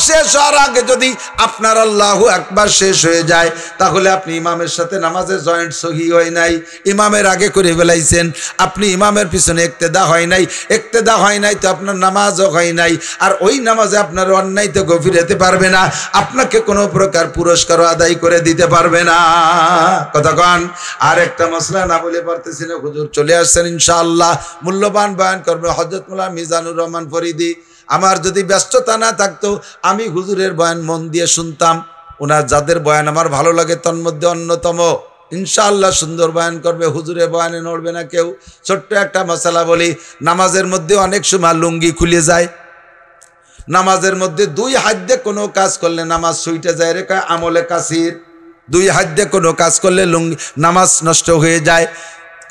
Speaker 1: শেষ হওয়ার আগে যদি আপনার আল্লাহু আকবার শেষ হয়ে যায়, তাহলে আপনি ইমামের সাথে নামাজে জয়েন্ট সহি হয় নাই, ইমামের আগে করে ফেলাইছেন, আপনি ইমামের পিছনে ইক্তেদা হয় নাই। ইক্তেদা হয় নাই তো আপনার নামাজও হয় নাই, আর ওই নামাজে আপনার অন্যায় তো গভীর হতে পারবে না, আপনাকে কোনো প্রকার পুরস্কারও আদায় করে দিতে পারবে না। কতক্ষণ? আর একটা মশলা না বলে পারতেছি না, হুজুর চলে আসছেন ইনশাআল্লাহ, মূল্যবান বয়ান করবে হযরত মাওলানা মিজানুর রহমান ফরিদি। আমার যদি ব্যস্ততা না থাকতো, আমি হুজুরের বয়ান মন দিয়ে শুনতাম। ওনার যাদের বয়ান আমার ভালো লাগে, তন্মধ্যে অন্যতম। ইনশাআল্লাহ সুন্দর বয়ান করবে, হুজুরের বয়ানে নড়বে না কেউ। ছোট্ট একটা মশলা বলি, নামাজের মধ্যে অনেক সময় লুঙ্গি খুলে যায়। নামাজের মধ্যে 2 হাত দিয়ে কোনো কাজ করলে নামাজ ছুটে যায়, রে কয় আমলে কাসির। 2 হাত দিয়ে কোনো কাজ করলে লুঙ্গি নামাজ নষ্ট হয়ে যায়।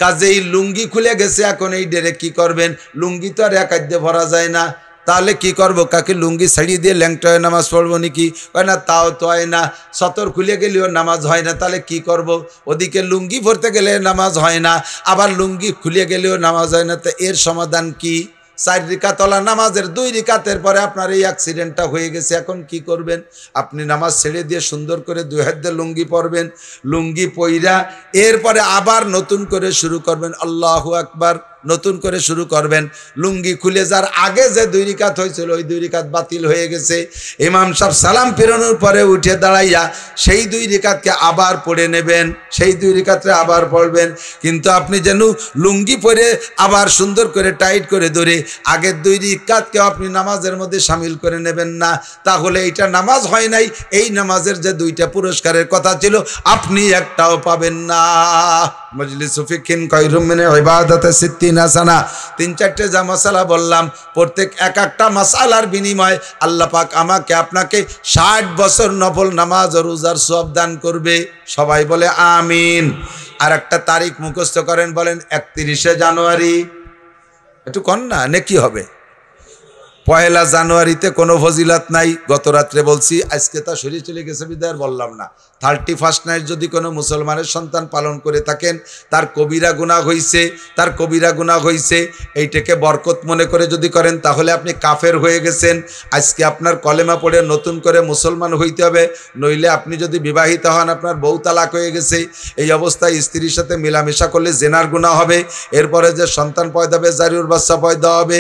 Speaker 1: কাজেই লুঙ্গি খুলে গেছে, এখন এই ডেরে কি করবেন? লুঙ্গি তো আর 1 হাত দিয়ে ভরা যায় না, তাহলে কি করব? কাকে লুঙ্গি ছাড়িয়ে দিয়ে ল্যাংটা হয়ে নামাজ পড়বো নাকি? হয় না, তাও তো হয় না। সতর খুলে গেলেও নামাজ হয় না, তাহলে কি করব? ওদিকে লুঙ্গি পরতে গেলে নামাজ হয় না, আবার লুঙ্গি খুলে গেলেও নামাজ হয় না। তো এর সমাধান কি? 4 রিকাতওয়ালা নামাজের 2 রিকাতের পরে আপনার এই অ্যাক্সিডেন্টটা হয়ে গেছে, এখন কি করবেন? আপনি নামাজ ছেড়ে দিয়ে সুন্দর করে 2 হাত দিয়ে লুঙ্গি পরবেন, লুঙ্গি পইরা এরপরে আবার নতুন করে শুরু করবেন আল্লাহু আকবার, নতুন করে শুরু করবেন। লুঙ্গি খুলে যার আগে যে 2 রিকাত হয়েছিল, ওই 2 রিকাত বাতিল হয়ে গেছে। ইমাম সাহেব সালাম ফেরানোর পরে উঠে দাঁড়াইয়া সেই 2 রিকাতকে আবার পড়ে নেবেন, সেই 2 রিকাতে আবার পড়বেন। কিন্তু আপনি যেন লুঙ্গি পরে আবার সুন্দর করে টাইট করে ধরে আগের 2 রিকাতকে আপনি নামাজের মধ্যে শামিল করে নেবেন না, তাহলে এইটা নামাজ হয় নাই। এই নামাজের যে 2টা পুরস্কারের কথা ছিল, আপনি একটাও পাবেন না। মজলিস ফিকহিন খায়রুম মিন ইবাদাতি 60 60 হাসানা। 3-4টে যা মাসালা বললাম, প্রত্যেক এক একটা মাসালার বিনিময়ে আল্লাহ পাক আমাকে আপনাকে 60 বছর নফল নামাজ ও রোজার সওয়াব দান করবে। সবাই বলে আমিন। আর একটা তারিখ মুখস্থ করেন, বলেন 31শে জানুয়ারি। একটু কন না, নেকি হবে। 1 জানুয়ারিতে কোনো ফজিলত নাই, গত রাত্রে বলছি, আজকে তা শরীর চলে গেছে বিদায় বললাম না। 31st নাইট যদি কোনো মুসলমানের সন্তান পালন করে থাকেন, তার কবিরা গুনাহ হইছে, তার কবিরা গুনাহ হইছে, এইটাকে বরকত মনে করে যদি করেন তাহলে আপনি কাফের হয়ে গেছেন। আজকে আপনার কলেমা পড়ে নতুন করে মুসলমান হইতে হবে, নইলে আপনি যদি বিবাহিত হন, আপনার বউ তালাক হয়ে গেছে, এই অবস্থায় স্ত্রীর সাথে মেলামেশা করলে জেনার গুনাহ হবে। এরপরে যে সন্তান পয়দা হবে, জারিউর বাচ্চা পয়দা হবে।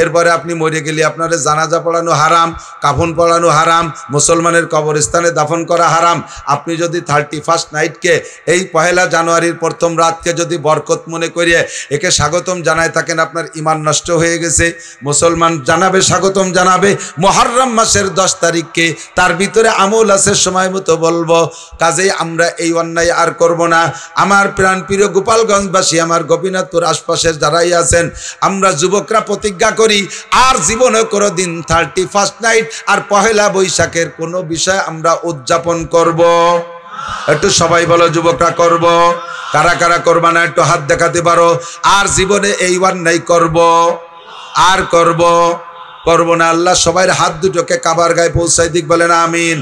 Speaker 1: এরপরে আপনি মরে গেলে আপনার জানাজা পড়ানো হারাম, কাফন পড়ানো হারাম, মুসলমানের কবরস্থানে দাফন করা হারাম। আপনি যদি 31st নাইটকে, এই 1 জানুয়ারির প্রথম রাতকে যদি বরকত মনে করিয়ে একে স্বাগতম জানায় থাকেন, আপনার ঈমান নষ্ট হয়ে গেছে। মুসলমান জানাবে, স্বাগতম জানাবে মুহররম মাসের 10 তারিখকে, তার ভিতরে আমল আছে, সময় মতো বলবো। কাজেই আমরা এই অন্যায় আর করব না। আমার প্রাণ প্রিয় গোপালগঞ্জবাসী, আমার গোপীনাথপুর আশপাশের যারাই আছেন, আমরা যুবকরা প্রতিজ্ঞা করি, আর জীবনে কোনো দিন 31st নাইট আর 1 বৈশাখের কোনো বিষয় আমরা উদযাপন করব। একটু সবাই বলো, যুবকরা করব। কারা কারা করবা না একটু হাত দেখাতে পারো। আর জীবনে এই অন্যায় করব আর করব না। আল্লাহ সবাই হাত দুটোকে কাবার গায়ে পৌঁছাই দিক, বলেন আমিন।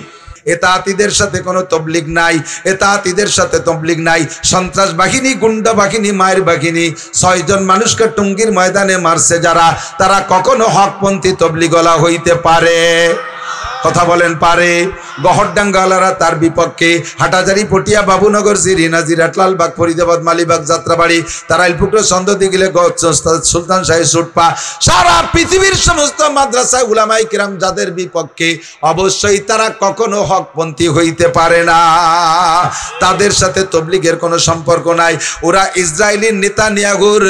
Speaker 1: এতাতিদের সাথে কোনো তবলিগ নাই, এতাতিদের সাথে তবলিগ নাই। সন্ত্রাস বাহিনী, গুন্ডা বাহিনী, মায়ের বাহিনী 6 জন মানুষকে টুঙ্গির ময়দানে মারছে যারা, তারা কখনো হকপন্থী তবলিগওয়ালা হইতে পারে? কথা বলেন, পারে? গহরডাঙ্গাওয়ালারা তার বিপক্ষে, হাটাজারি, পটিয়া, বাবুনগর, জিরিনাজির, লালবাগ, ফরিদাবাদ, মালিবাগ, যাত্রাবাড়ি, তারাইলপুকুর, সন্দদি গিলে, সুলতান শাহী, সুটপা, সারা পৃথিবীর সমস্ত মাদ্রাসায় উলামায়ে কিরাম যাদের বিপক্ষে, অবশ্যই তারা কখনো হকপন্থী হইতে পারে না। তাদের সাথে তবলিগের কোনো সম্পর্ক নাই। ওরা ইসরায়েলের নেতানিয়াহুর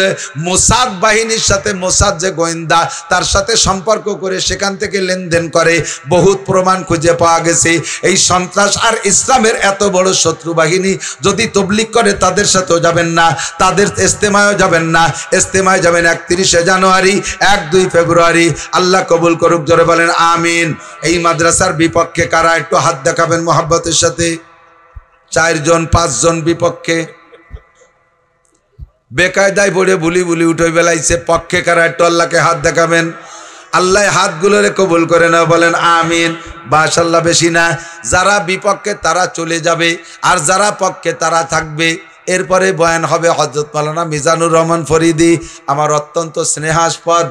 Speaker 1: মোসাদ বাহিনীর সাথে, মোসাদ যে গোয়েন্দা, তার সাথে সম্পর্ক করে সেখান থেকে লেনদেন করে। বহুত প্রমাণ খুঁজে পাওয়া গেছে। এই সন্ত্রাস আর ইসলামের এত বড় শত্রু বাহিনী যদি তবলিগ করে, তাদের সাথেও যাবেন না, তাদের ইস্তেমায়ও যাবেন না। ইস্তেমায় যাবেন 31শে জানুয়ারি, 1-2 ফেব্রুয়ারি। আল্লাহ কবুল করুক, জোরে বলেন আমিন। এই মাদ্রাসার বিপক্ষে কারা একটু হাত দেখাবেন মোহাব্বতের সাথে? 4 জন 5 জন বিপক্ষে, বেকায়দায় পড়ে বুলি বুলি উঠে বেলাইছে। পক্ষে কারা একটু আল্লাহকে হাত দেখাবেন? আল্লাহ হাতগুলোরে কবুল করে না, বলেন আমিন। মাশাআল্লাহ, বেশি না। যারা বিপক্ষে তারা চলে যাবে, আর যারা পক্ষে তারা থাকবে। এরপরে বয়ান হবে হযরত মাওলানা মিজানুর রহমান ফরিদি, আমার অত্যন্ত স্নেহাস্পদ